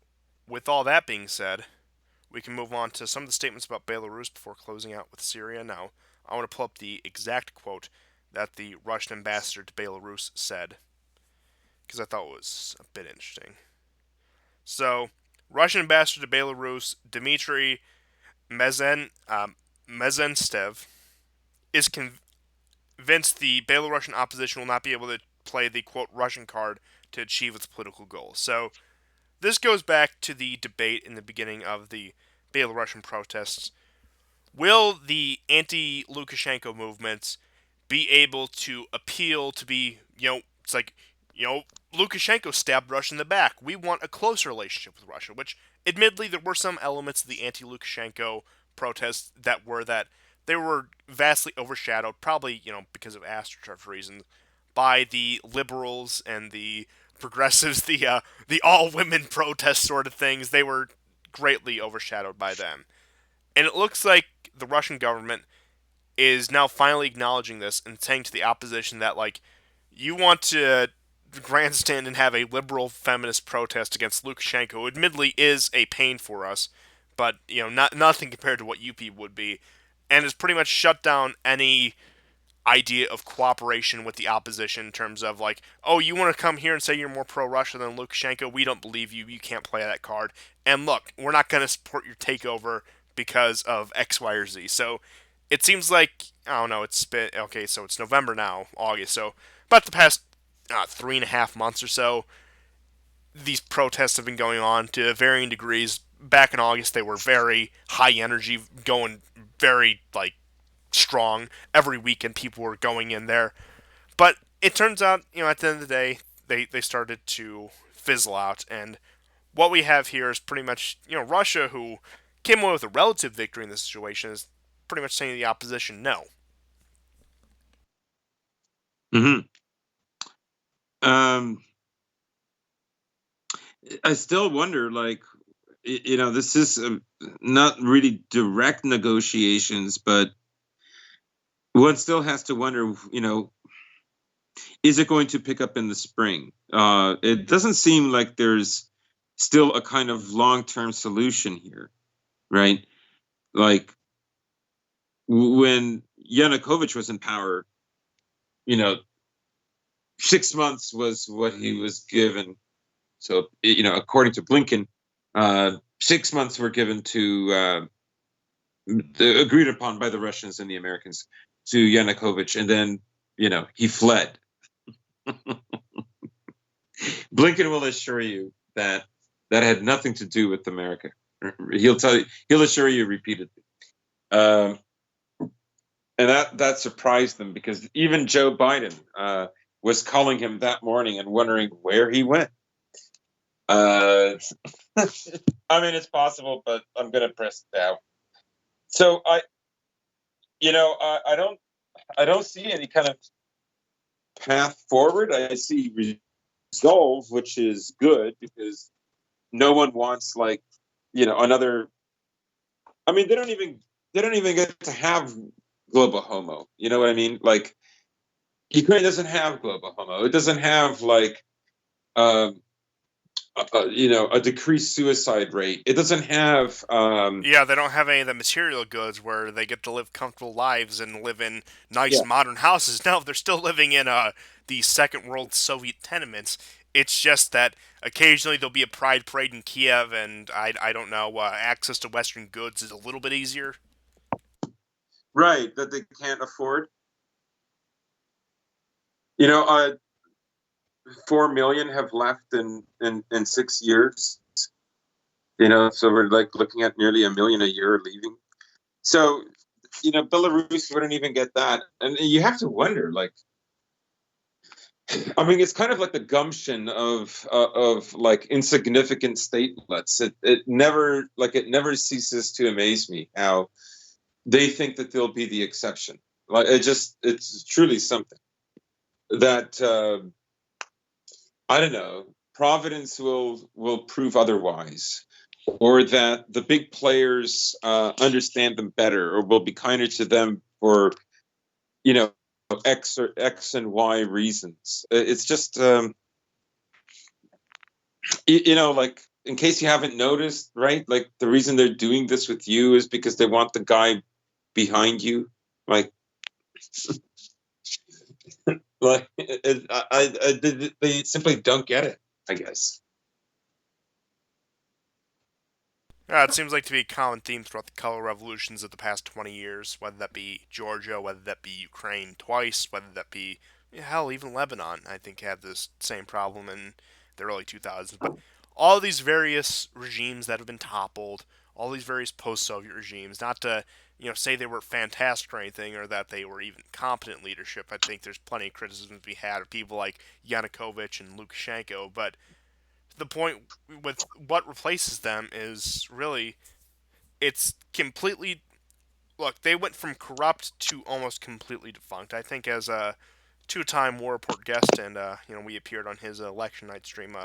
with all that being said, we can move on to some of the statements about Belarus before closing out with Syria. Now, I want to pull up the exact quote that the Russian ambassador to Belarus said because I thought it was a bit interesting. So, Russian ambassador to Belarus, Dmitry Mezenstev, is convinced the Belarusian opposition will not be able to play the quote Russian card to achieve its political goals. So, this goes back to the debate in the beginning of the Belarusian protests. Will the anti Lukashenko movements be able to appeal to be, it's like, Lukashenko stabbed Russia in the back. We want a closer relationship with Russia, which, admittedly, there were some elements of the anti Lukashenko protests that they were vastly overshadowed, probably, because of AstroTurf reasons, by the liberals and the progressives, the all women protest sort of things. They were greatly overshadowed by them. And it looks like the Russian government is now finally acknowledging this and saying to the opposition that, like, you want to grandstand and have a liberal feminist protest against Lukashenko, who admittedly is a pain for us, but, nothing compared to what UP would be, and has pretty much shut down any idea of cooperation with the opposition in terms of like, oh, you want to come here and say you're more pro-Russia than Lukashenko? We don't believe you. You can't play that card. And look, we're not going to support your takeover because of X, Y, or Z. So it seems like I don't know. It's been okay. So it's November now, August. So about the past 3.5 months or so, these protests have been going on to varying degrees. Back in August, they were very high energy, going very like strong. Every weekend, people were going in there. But it turns out, at the end of the day, they started to fizzle out. And what we have here is pretty much, Russia, who came away with a relative victory in this situation, is pretty much saying to the opposition, no. hmm Um, I still wonder, like, this is not really direct negotiations, but one still has to wonder, is it going to pick up in the spring? It doesn't seem like there's still a kind of long-term solution here, right? Like when Yanukovych was in power, you know, 6 months was what he was given. So, according to Blinken, 6 months were given to agreed upon by the Russians and the Americans to Yanukovych, and then he fled. Blinken will assure you that that had nothing to do with America. He'll assure you repeatedly. Um, and that surprised them because even Joe Biden was calling him that morning and wondering where he went. I mean, it's possible, but I'm going to press down. So I don't see any kind of path forward. I see resolve, which is good because no one wants another. I mean, they don't even get to have global homo. You know what I mean? Like Ukraine doesn't have global homo. It doesn't have um, a decreased suicide rate. It doesn't have Yeah, they don't have any of the material goods where they get to live comfortable lives and live in nice yeah. modern houses. No, they're still living in the second world Soviet tenements. It's just that occasionally there'll be a pride parade in Kiev, and I don't know, access to Western goods is a little bit easier. Right, that they can't afford. You know, 4 million have left in 6 years. So we're like looking at nearly 1 million a year leaving. So, Belarus wouldn't even get that, and you have to wonder, like, I mean, it's kind of like the gumption of like insignificant statelets. It never ceases to amaze me how they think that they'll be the exception. Like it's truly something that I don't know. Providence will prove otherwise, or that the big players understand them better, or will be kinder to them for you know X and Y reasons. It's just like in case you haven't noticed, right? Like the reason they're doing this with you is because they want the guy behind you. Like, they simply don't get it, I guess. It seems like to be a common theme throughout the color revolutions of the past 20 years, whether that be Georgia, whether that be Ukraine twice, whether that be, hell, even Lebanon, I think had this same problem in the early 2000s. But all these various regimes that have been toppled, all these various post-Soviet regimes, not to, say they were fantastic or anything, or that they were even competent leadership. I think there's plenty of criticism to be had of people like Yanukovych and Lukashenko, but the point with what replaces them is really it's completely look they went from corrupt to almost completely defunct. I think as a two-time War Report guest and we appeared on his election night stream.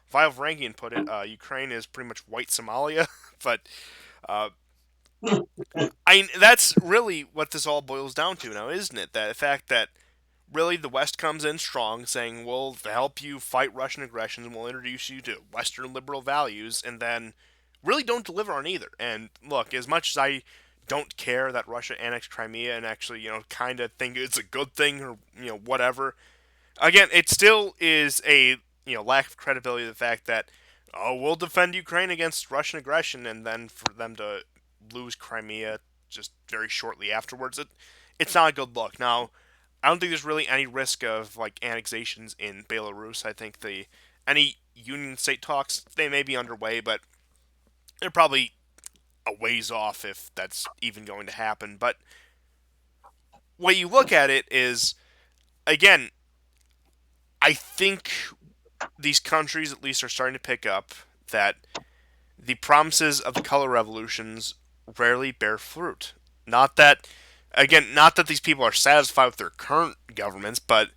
Vile Varangian put it, Ukraine is pretty much white Somalia, but uh, that's really what this all boils down to now, isn't it? That the fact that really the West comes in strong, saying we'll help you fight Russian aggression and we'll introduce you to Western liberal values, and then really don't deliver on either. And look, as much as I don't care that Russia annexed Crimea and actually, kind of think it's a good thing or, whatever, again, it still is a, lack of credibility of the fact that, oh, we'll defend Ukraine against Russian aggression, and then for them to lose Crimea just very shortly afterwards, it's not a good look. Now, I don't think there's really any risk of like annexations in Belarus. I think any Union state talks they may be underway, but they're probably a ways off if that's even going to happen. But way you look at it is again, I think these countries at least are starting to pick up that the promises of the color revolutions rarely bear fruit. Not that these people are satisfied with their current governments, but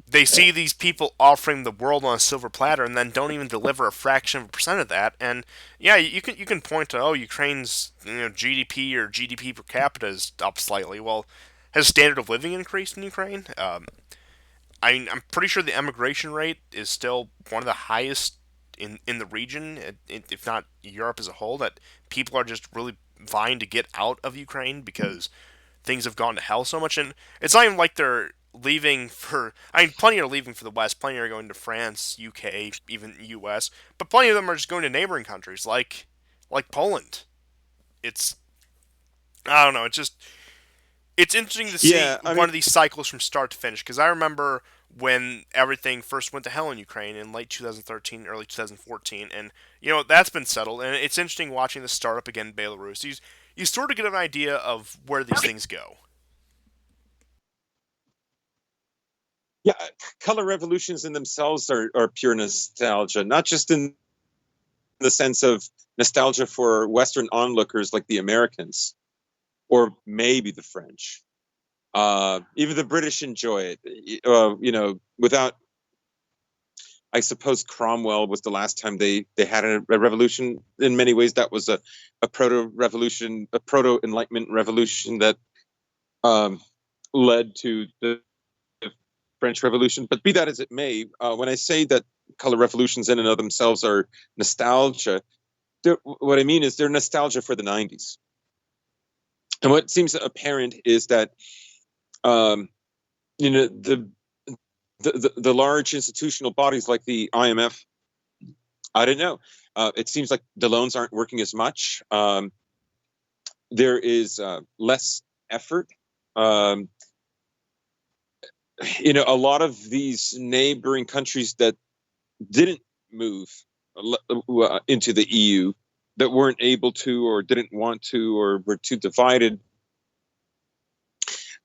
they see these people offering the world on a silver platter and then don't even deliver a fraction of a percent of that. And yeah, you can point to, oh, Ukraine's GDP or GDP per capita is up slightly. Well, has standard of living increased in Ukraine? I'm pretty sure the emigration rate is still one of the highest in the region, if not Europe as a whole. That people are just really vying to get out of Ukraine because things have gone to hell so much, and it's not even like they're leaving for. I mean, plenty are leaving for the West. Plenty are going to France, UK, even US. But plenty of them are just going to neighboring countries like Poland. It's I don't know. It's interesting to see Yeah, I one mean, of these cycles from start to finish because I remember when everything first went to hell in Ukraine in late 2013, early 2014, and that's been settled. And it's interesting watching this start up again in Belarus. You sort of get an idea of where these things go. yeah, color revolutions in themselves are pure nostalgia, not just in the sense of nostalgia for Western onlookers like the Americans or maybe the French. Even the British enjoy it. Without, I suppose Cromwell was the last time they had a revolution. In many ways, that was a proto revolution, a proto Enlightenment revolution that um, led to the French Revolution. But be that as it may, when I say that color revolutions in and of themselves are nostalgia, what I mean is they're nostalgia for the '90s. And what seems apparent is that um, the large institutional bodies like the IMF, I don't know. It seems like the loans aren't working as much. There is less effort. Um, a lot of these neighboring countries that didn't move into the EU, that weren't able to, or didn't want to, or were too divided.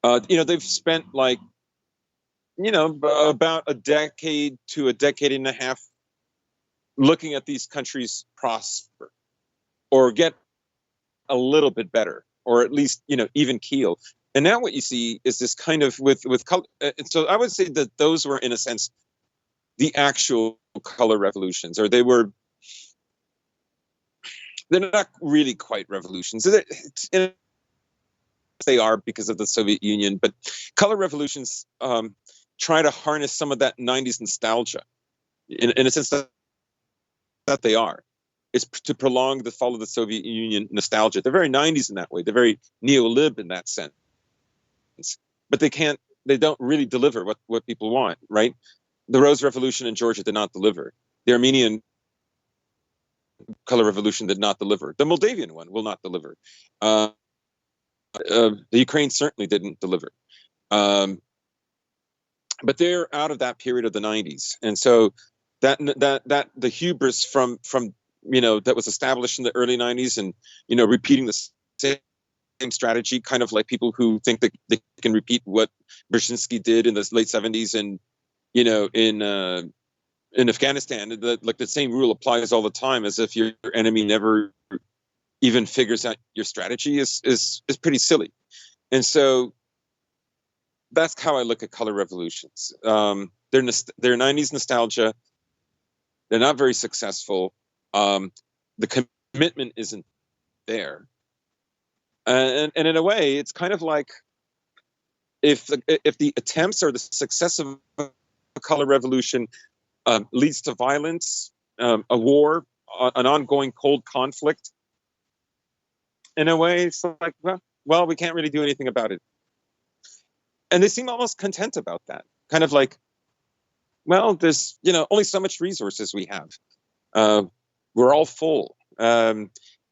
They've spent like about a decade to a decade and a half, looking at these countries prosper or get a little bit better, or at least even keel. And now what you see is this kind of with color. So I would say that those were, in a sense, the actual color revolutions, or they're not really quite revolutions. They are because of the Soviet Union, but color revolutions try to harness some of that '90s nostalgia, in a sense that they are. Is to prolong the fall of the Soviet Union nostalgia. They're very '90s in that way. They're very neo-lib in that sense, but they can't. They don't really deliver what people want, right? The Rose Revolution in Georgia did not deliver. The Armenian color revolution did not deliver. The Moldavian one will not deliver. The Ukraine certainly didn't deliver. But they're out of that period of the '90s, and so that the hubris from that was established in the early '90s, and repeating the same strategy, kind of like people who think that they can repeat what Brzezinski did in the late '70s, and in Afghanistan, the same rule applies all the time, as if your enemy never even figures out your strategy is pretty silly. And so that's how I look at color revolutions. They're '90s nostalgia. They're not very successful. The commitment isn't there, and in a way, it's kind of like if the attempts or the success of a color revolution leads to violence, a war, an ongoing cold conflict. In a way, it's like, well, we can't really do anything about it. And they seem almost content about that. Kind of like, well, there's only so much resources we have. We're all full. I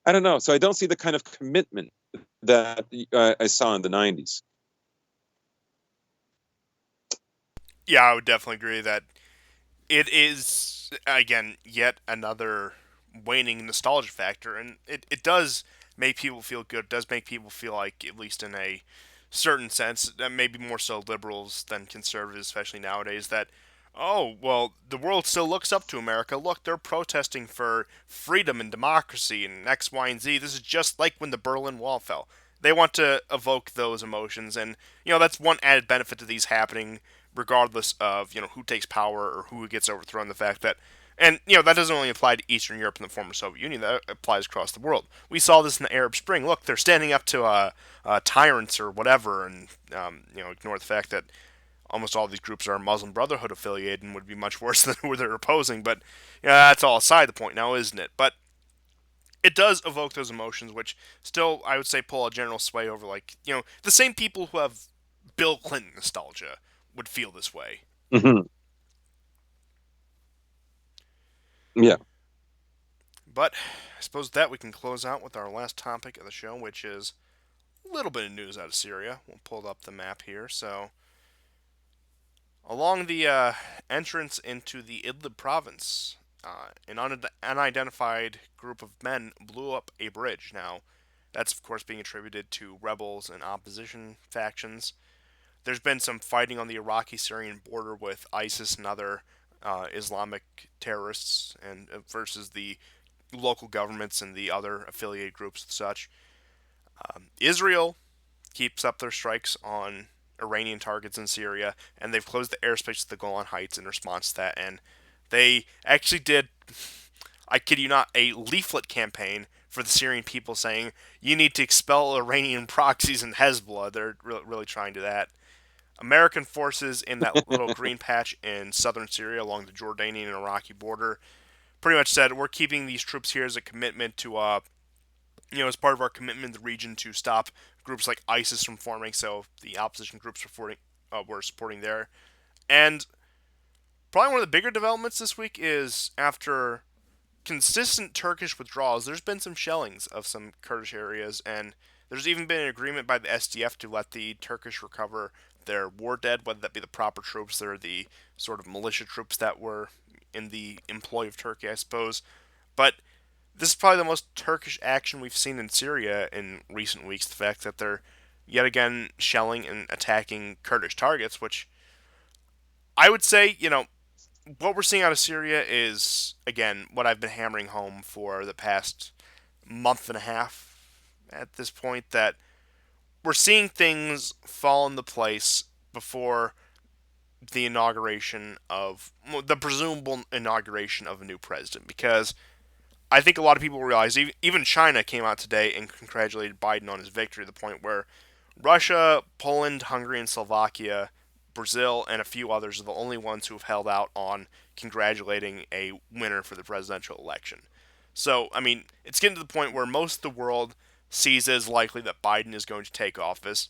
don't know. So I don't see the kind of commitment that I saw in the '90s. Yeah, I would definitely agree that it is, again, yet another waning nostalgia factor, and it does make people feel good. It does make people feel like, at least in a certain sense, maybe more so liberals than conservatives, especially nowadays, that, oh, well, the world still looks up to America. Look, they're protesting for freedom and democracy and X, Y, and Z. This is just like when the Berlin Wall fell. They want to evoke those emotions, and that's one added benefit to these happening, regardless of who takes power or who gets overthrown. The fact that, and that doesn't only apply to Eastern Europe and the former Soviet Union. That applies across the world. We saw this in the Arab Spring. Look, they're standing up to tyrants or whatever, and ignore the fact that almost all these groups are Muslim Brotherhood affiliated and would be much worse than who they're opposing. But that's all aside the point now, isn't it? But it does evoke those emotions, which still, I would say, pull a general sway over, like, the same people who have Bill Clinton nostalgia would feel this way. Mm-hmm. Yeah. But I suppose that we can close out with our last topic of the show, which is a little bit of news out of Syria. We'll pull up the map here. So, along the entrance into the Idlib province, an unidentified group of men blew up a bridge. Now, that's of course being attributed to rebels and opposition factions. There's been some fighting on the Iraqi-Syrian border with ISIS and other Islamic terrorists, and versus the local governments and the other affiliated groups and such. Israel keeps up their strikes on Iranian targets in Syria, and they've closed the airspace to the Golan Heights in response to that. And they actually did, I kid you not, a leaflet campaign for the Syrian people saying, you need to expel Iranian proxies and Hezbollah. They're really trying to that. American forces in that little green patch in southern Syria along the Jordanian and Iraqi border pretty much said, we're keeping these troops here as a commitment to, as part of our commitment in the region to stop groups like ISIS from forming. So the opposition groups were supporting there. And probably one of the bigger developments this week is, after consistent Turkish withdrawals, there's been some shellings of some Kurdish areas, and there's even been an agreement by the SDF to let the Turkish recover their war dead, whether that be the proper troops or the sort of militia troops that were in the employ of Turkey, I suppose. But this is probably the most Turkish action we've seen in Syria in recent weeks. The fact that they're yet again shelling and attacking Kurdish targets, which I would say, what we're seeing out of Syria is, again, what I've been hammering home for the past month and a half at this point, that we're seeing things fall into place before the inauguration of the presumable inauguration of a new president, because I think a lot of people realize, even China came out today and congratulated Biden on his victory, to the point where Russia, Poland, Hungary, and Slovakia, Brazil, and a few others are the only ones who have held out on congratulating a winner for the presidential election. So, I mean, it's getting to the point where most of the world sees it as likely that Biden is going to take office.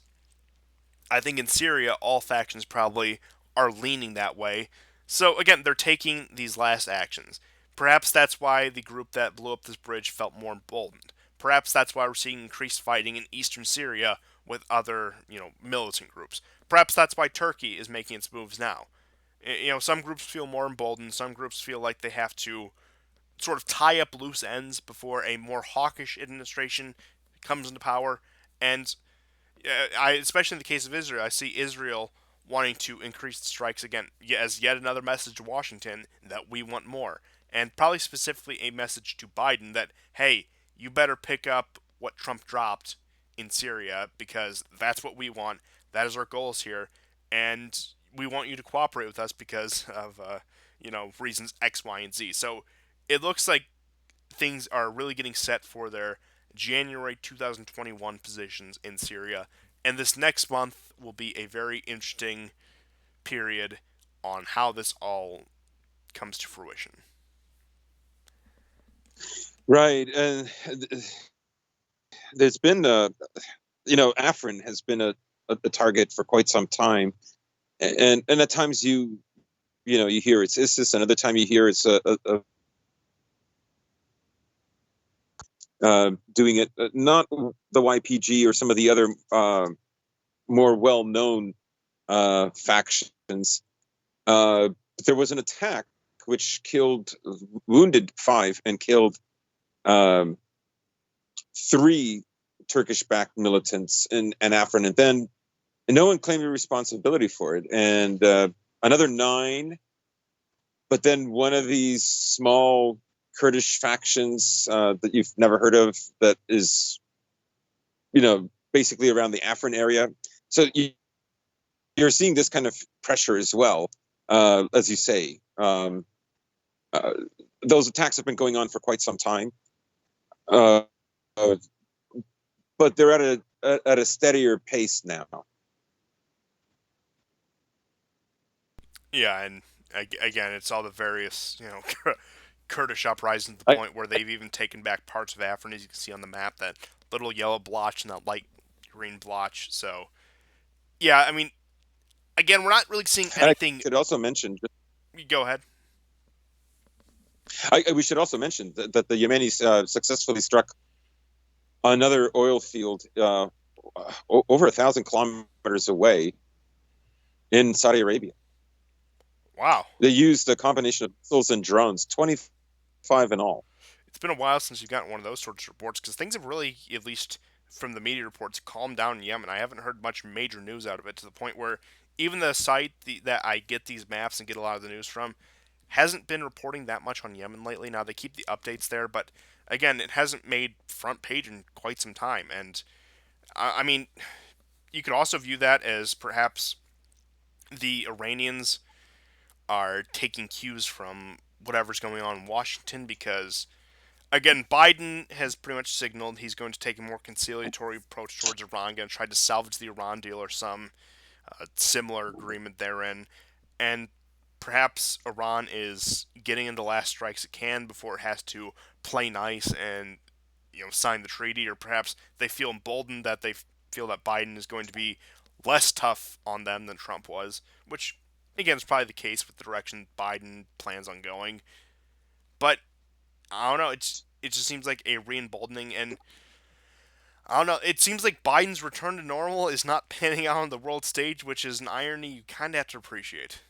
I think in Syria, all factions probably are leaning that way. So again, they're taking these last actions. Perhaps that's why the group that blew up this bridge felt more emboldened. Perhaps that's why we're seeing increased fighting in eastern Syria with other, militant groups. Perhaps that's why Turkey is making its moves now. Some groups feel more emboldened. Some groups feel like they have to sort of tie up loose ends before a more hawkish administration comes into power. And especially in the case of Israel, I see Israel wanting to increase the strikes again as yet another message to Washington that we want more, and probably specifically a message to Biden that, hey, you better pick up what Trump dropped in Syria, because that's what we want. That is our goals here, and we want you to cooperate with us because of reasons X, Y, and Z. So it looks like things are really getting set for their January 2021 positions in Syria. And this next month will be a very interesting period on how this all comes to fruition. Right, and there's been Afrin has been a target for quite some time, and at times you hear it's ISIS, another time you hear it's doing it, not the YPG or some of the other more well-known factions. There was an attack which wounded 5 and killed 3 Turkish-backed militants in Afrin, and no one claimed responsibility for it. And another 9, but then one of these small Kurdish factions that you've never heard of, that is, basically around the Afrin area. So you're seeing this kind of pressure as well, as you say. Those attacks have been going on for quite some time, but they're at a steadier pace now. Yeah, and again, it's all the various, Kurdish uprisings to the point where they've even taken back parts of Afrin, as you can see on the map, that little yellow blotch and that light green blotch. So, yeah, I mean, again, we're not really seeing anything. I should also mention. Go ahead. We should also mention that the Yemenis successfully struck another oil field over 1,000 kilometers away in Saudi Arabia. Wow. They used a combination of missiles and drones, 25 in all. It's been a while since you've gotten one of those sorts of reports, because things have really, at least from the media reports, calmed down in Yemen. I haven't heard much major news out of it, to the point where even the site that I get these maps and get a lot of the news from hasn't been reporting that much on Yemen lately. Now, they keep the updates there, but again, it hasn't made front page in quite some time. And I mean, you could also view that as perhaps the Iranians are taking cues from whatever's going on in Washington, because again, Biden has pretty much signaled he's going to take a more conciliatory approach towards Iran, going to try to salvage the Iran deal or some similar agreement therein, and perhaps Iran is getting into the last strikes it can before it has to play nice and sign the treaty, or perhaps they feel emboldened that they feel that Biden is going to be less tough on them than Trump was, which again is probably the case with the direction Biden plans on going. But I don't know. It just seems like a re-emboldening, and I don't know. It seems like Biden's return to normal is not panning out on the world stage, which is an irony you kind of have to appreciate.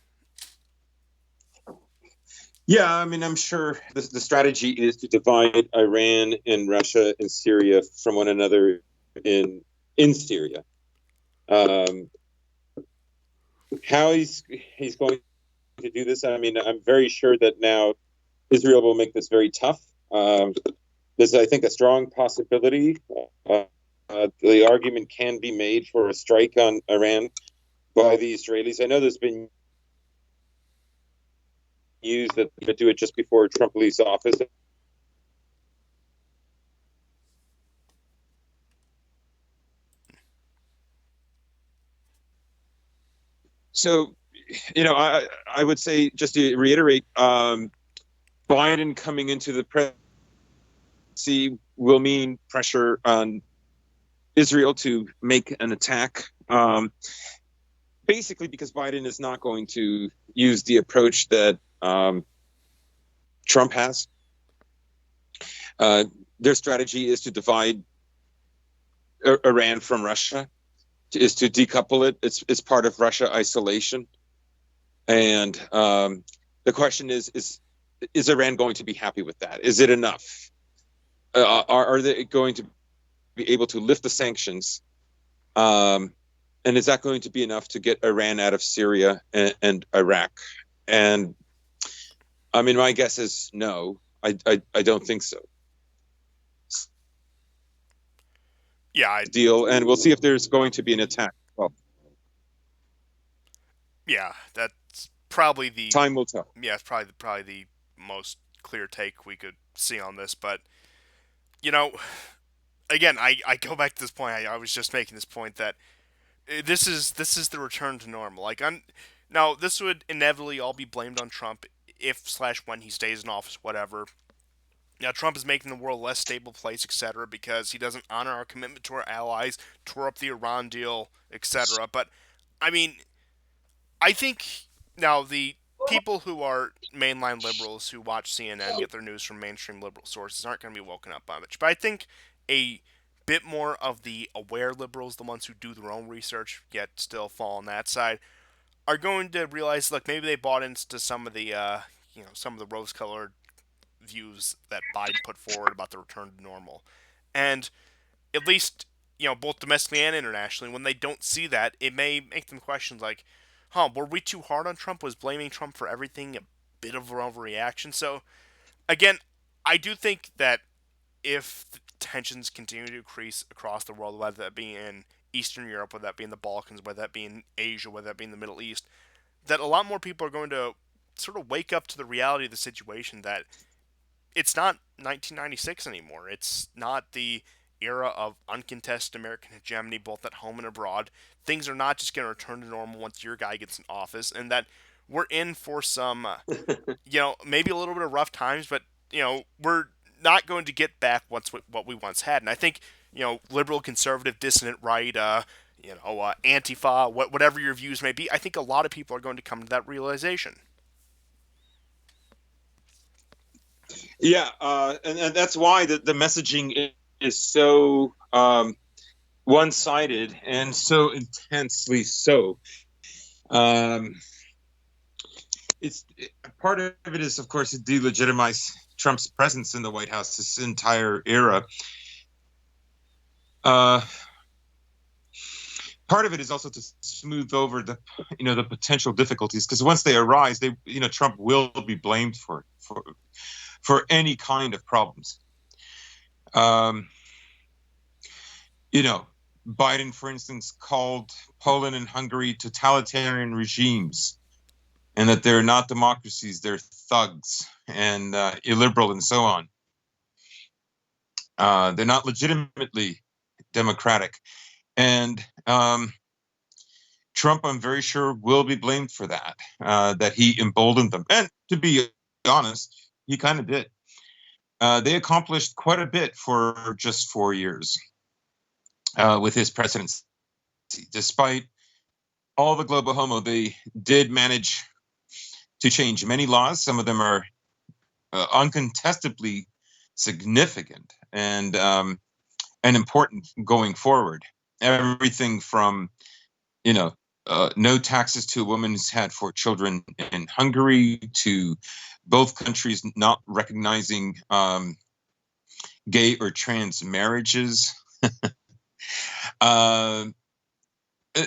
Yeah, I mean, I'm sure the strategy is to divide Iran and Russia and Syria from one another in Syria. How he's going to do this. I mean, I'm very sure that now Israel will make this very tough. There's, I think, a strong possibility. The argument can be made for a strike on Iran by the Israelis. I know there's been news that they do it just before Trump leaves office. So, I would say, just to reiterate, Biden coming into the presidency will mean pressure on Israel to make an attack. Basically, because Biden is not going to use the approach that Trump has. Their strategy is to divide Iran from Russia, is to decouple it. It's part of Russia isolation. And the question is Iran going to be happy with that? Is it enough? Are they going to be able to lift the sanctions? And is that going to be enough to get Iran out of Syria and Iraq? And I mean, my guess is no. I don't think so. Yeah, deal, and we'll see if there's going to be an attack. Well, yeah, that's probably time will tell. it's probably the most clear take we could see on this. But you know, again, I go back to this point. I was just making this point that this is the return to normal. Now this would inevitably all be blamed on Trump if slash when he stays in office, whatever. Now Trump is making the world a less stable place, etc., because he doesn't honor our commitment to our allies, tore up the Iran deal, etc. But I mean, I think now the people who are mainline liberals who watch CNN, get their news from mainstream liberal sources, aren't going to be woken up by much. But I think a bit more of the aware liberals, the ones who do their own research yet still fall on that side, are going to realize, look, maybe they bought into some of the some of the rose-colored views that Biden put forward about the return to normal, and at least both domestically and internationally, when they don't see that, it may make them question like, were we too hard on Trump? Was blaming Trump for everything a bit of an overreaction? So again, I do think that if tensions continue to increase across the world, whether that be in Eastern Europe, whether that be in the Balkans, whether that be in Asia, whether that be in the Middle East, that a lot more people are going to sort of wake up to the reality of the situation, that it's not 1996 anymore. It's not the era of uncontested American hegemony, both at home and abroad. Things are not just going to return to normal once your guy gets in office, and that we're in for some, maybe a little bit of rough times, but we're not going to get back what we once had. And I think liberal, conservative, dissident right, Antifa, whatever your views may be, I think a lot of people are going to come to that realization. Yeah, and that's why the messaging is so one-sided and so intensely so. It's part of it is, of course, to delegitimize Trump's presence in the White House this entire era. Part of it is also to smooth over the potential difficulties, because once they arise, Trump will be blamed for any kind of problems. Biden, for instance, called Poland and Hungary totalitarian regimes, and that they're not democracies, they're thugs and illiberal and so on. They're not legitimately democratic. And Trump, I'm very sure, will be blamed for that he emboldened them. And to be honest, he kind of did. They accomplished quite a bit for just 4 years with his presidency. Despite all the global homo, they did manage to change many laws. Some of them are uncontestably significant and important going forward. Everything from, no taxes to a woman who's had 4 children in Hungary, to both countries not recognizing gay or trans marriages.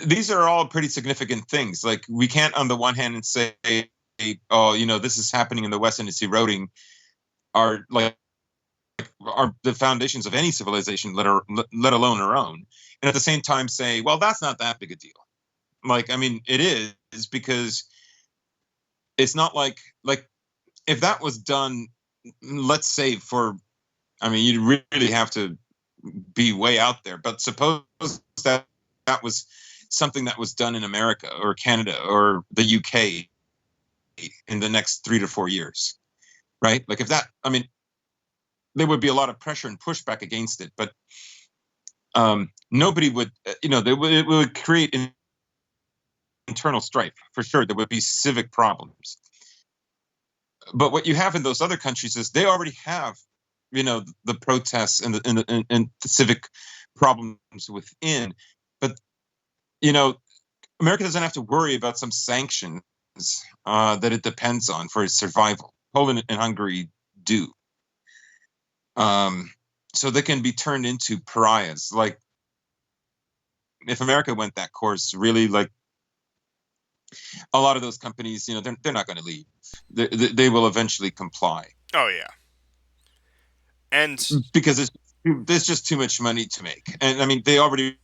These are all pretty significant things. Like, we can't, on the one hand, say oh, this is happening in the West and it's eroding our are the foundations of any civilization, let alone our own. And at the same time say, well, that's not that big a deal. Like, I mean, it is, because it's not like if that was done, let's say I mean, you really have to be way out there. But suppose that was something that was done in America or Canada or the UK in the next 3 to 4 years, right? Like, if that, I mean, there would be a lot of pressure and pushback against it, but nobody would, it would create internal strife for sure. There would be civic problems. But what you have in those other countries is they already have, the protests and the civic problems within. But America doesn't have to worry about some sanctions that it depends on for its survival. Poland and Hungary do. So they can be turned into pariahs. Like, if America went that course, really, like, a lot of those companies, they're not going to leave. They will eventually comply. Oh yeah, and because there's just too much money to make. And I mean, they already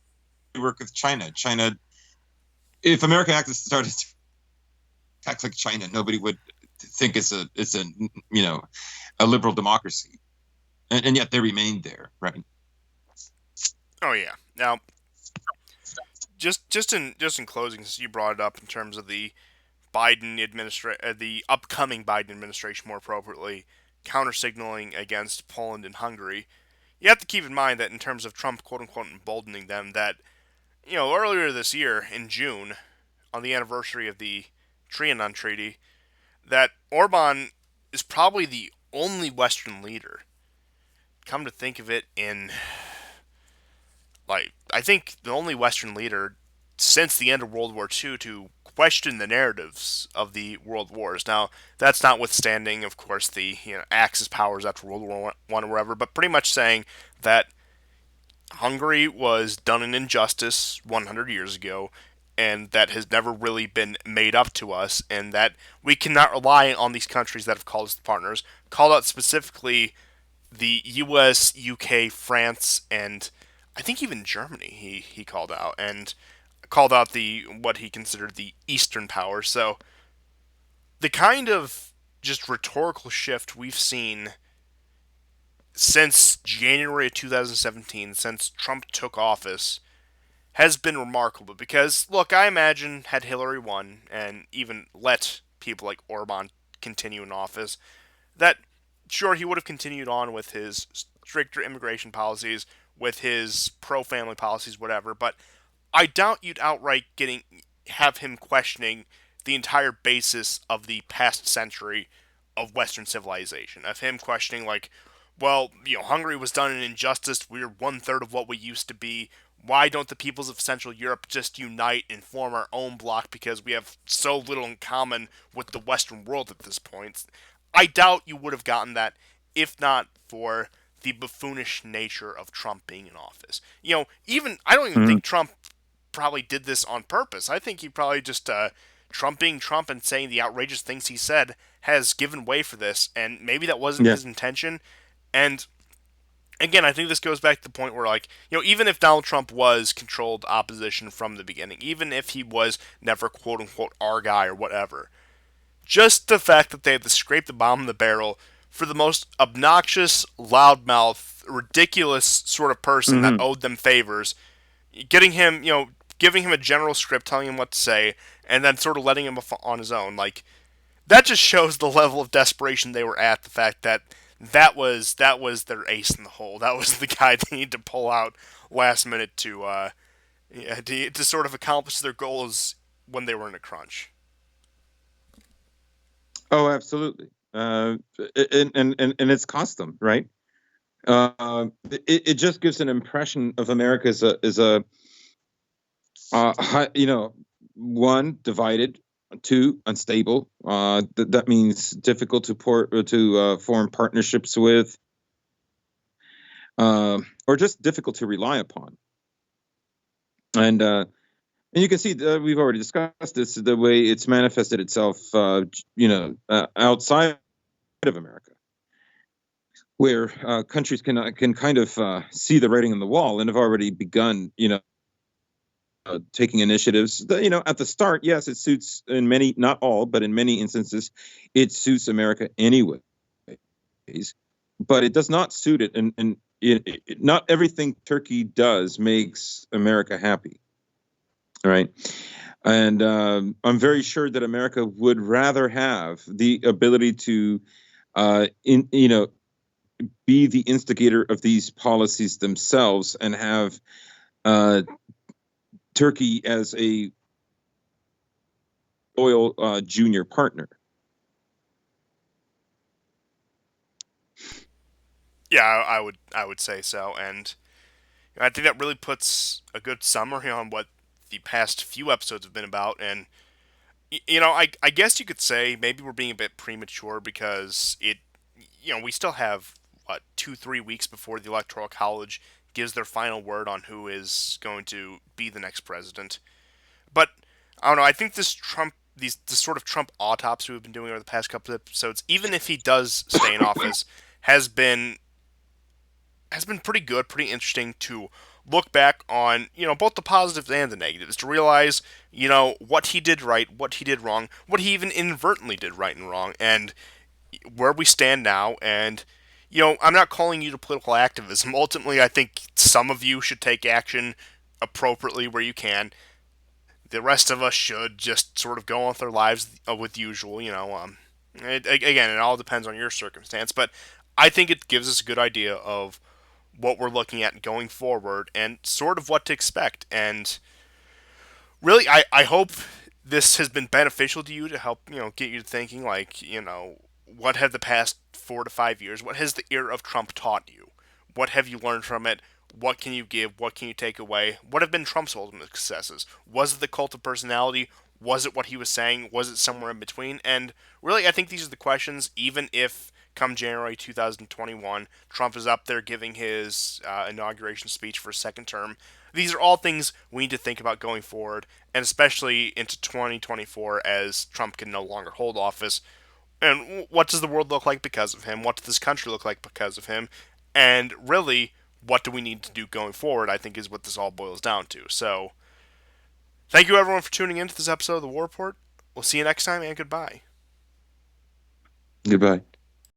work with China. If America actually started to act like China, nobody would think it's a a liberal democracy, and yet they remained there, right? oh yeah. Now, just in closing, since you brought it up in terms of the the upcoming Biden administration, more appropriately, counter signaling against Poland and Hungary, you have to keep in mind that in terms of Trump, quote unquote, emboldening them, that earlier this year in June, on the anniversary of the Trianon Treaty, that Orban is probably the only Western leader. Come to think of it, I think the only Western leader since the end of World War II to question the narratives of the world wars. Now, that's notwithstanding, of course, the Axis powers after World War One or whatever, but pretty much saying that Hungary was done an injustice 100 years ago, and that has never really been made up to us, and that we cannot rely on these countries that have called us partners. Called out specifically the U.S., U.K., France, and I think even Germany. He called out, and called out the what he considered the Eastern powers. So the kind of just rhetorical shift we've seen since January of 2017, since Trump took office, has been remarkable. Because, look, I imagine had Hillary won and even let people like Orban continue in office, that sure, he would have continued on with his stricter immigration policies, with his pro-family policies, whatever. But I doubt you'd outright have him questioning the entire basis of the past century of Western civilization. Of him questioning, like, well, Hungary was done an injustice. We're one third of what we used to be. Why don't the peoples of Central Europe just unite and form our own bloc because we have so little in common with the Western world at this point? I doubt you would have gotten that if not for the buffoonish nature of Trump being in office. Even I don't even Mm-hmm. think Trump probably did this on purpose. I think he probably just Trump being Trump and saying the outrageous things he said has given way for this, and maybe that wasn't Yeah. his intention. And again, I think this goes back to the point where, like, even if Donald Trump was controlled opposition from the beginning, even if he was never quote unquote our guy or whatever, just the fact that they had to scrape the bottom of the barrel for the most obnoxious, loudmouth, ridiculous sort of person that Mm-hmm. owed them favors, getting him, giving him a general script, telling him what to say, and then sort of letting him on his own, like, that just shows the level of desperation they were at. The fact that that was their ace in the hole. That was the guy they needed to pull out last minute to sort of accomplish their goals when they were in a crunch. Oh, absolutely. And it's cost them, right? It just gives an impression of America as a one, divided, two, unstable. That means difficult to form partnerships with, or just difficult to rely upon. And And you can see we've already discussed this, the way it's manifested itself, outside of America, where countries can kind of see the writing on the wall and have already begun, taking initiatives. At the start, yes, it suits in many, not all, but in many instances, it suits America anyways. But it does not suit it, and not everything Turkey does makes America happy, right? And I'm very sure that America would rather have the ability to, in be the instigator of these policies themselves and have uh, Turkey as a loyal junior partner. Yeah, I would say so, and I think that really puts a good summary on what the past few episodes have been about. And I guess you could say maybe we're being a bit premature because we still have what 2-3 weeks before the Electoral College gives their final word on who is going to be the next president. But I don't know. I think this sort of Trump autopsy we've been doing over the past couple of episodes, even if he does stay in office, has been has been pretty good, pretty interesting to look back on, both the positives and the negatives, to realize, what he did right, what he did wrong, what he even inadvertently did right and wrong, and where we stand now. And, I'm not calling you to political activism. Ultimately, I think some of you should take action appropriately where you can. The rest of us should just sort of go on with their lives with usual, again, it all depends on your circumstance, but I think it gives us a good idea of what we're looking at going forward and sort of what to expect. And really, I hope this has been beneficial to you to help, get you thinking, like, what have the past 4 to 5 years, what has the era of Trump taught you? What have you learned from it? What can you give? What can you take away? What have been Trump's ultimate successes? Was it the cult of personality? Was it what he was saying? Was it somewhere in between? And really, I think these are the questions, even if come January 2021, Trump is up there giving his inauguration speech for a second term. These are all things we need to think about going forward, and especially into 2024 as Trump can no longer hold office. And what does the world look like because of him? What does this country look like because of him? And really, what do we need to do going forward? I think is what this all boils down to. So, thank you everyone for tuning in to this episode of the War Report. We'll see you next time, and goodbye. Goodbye.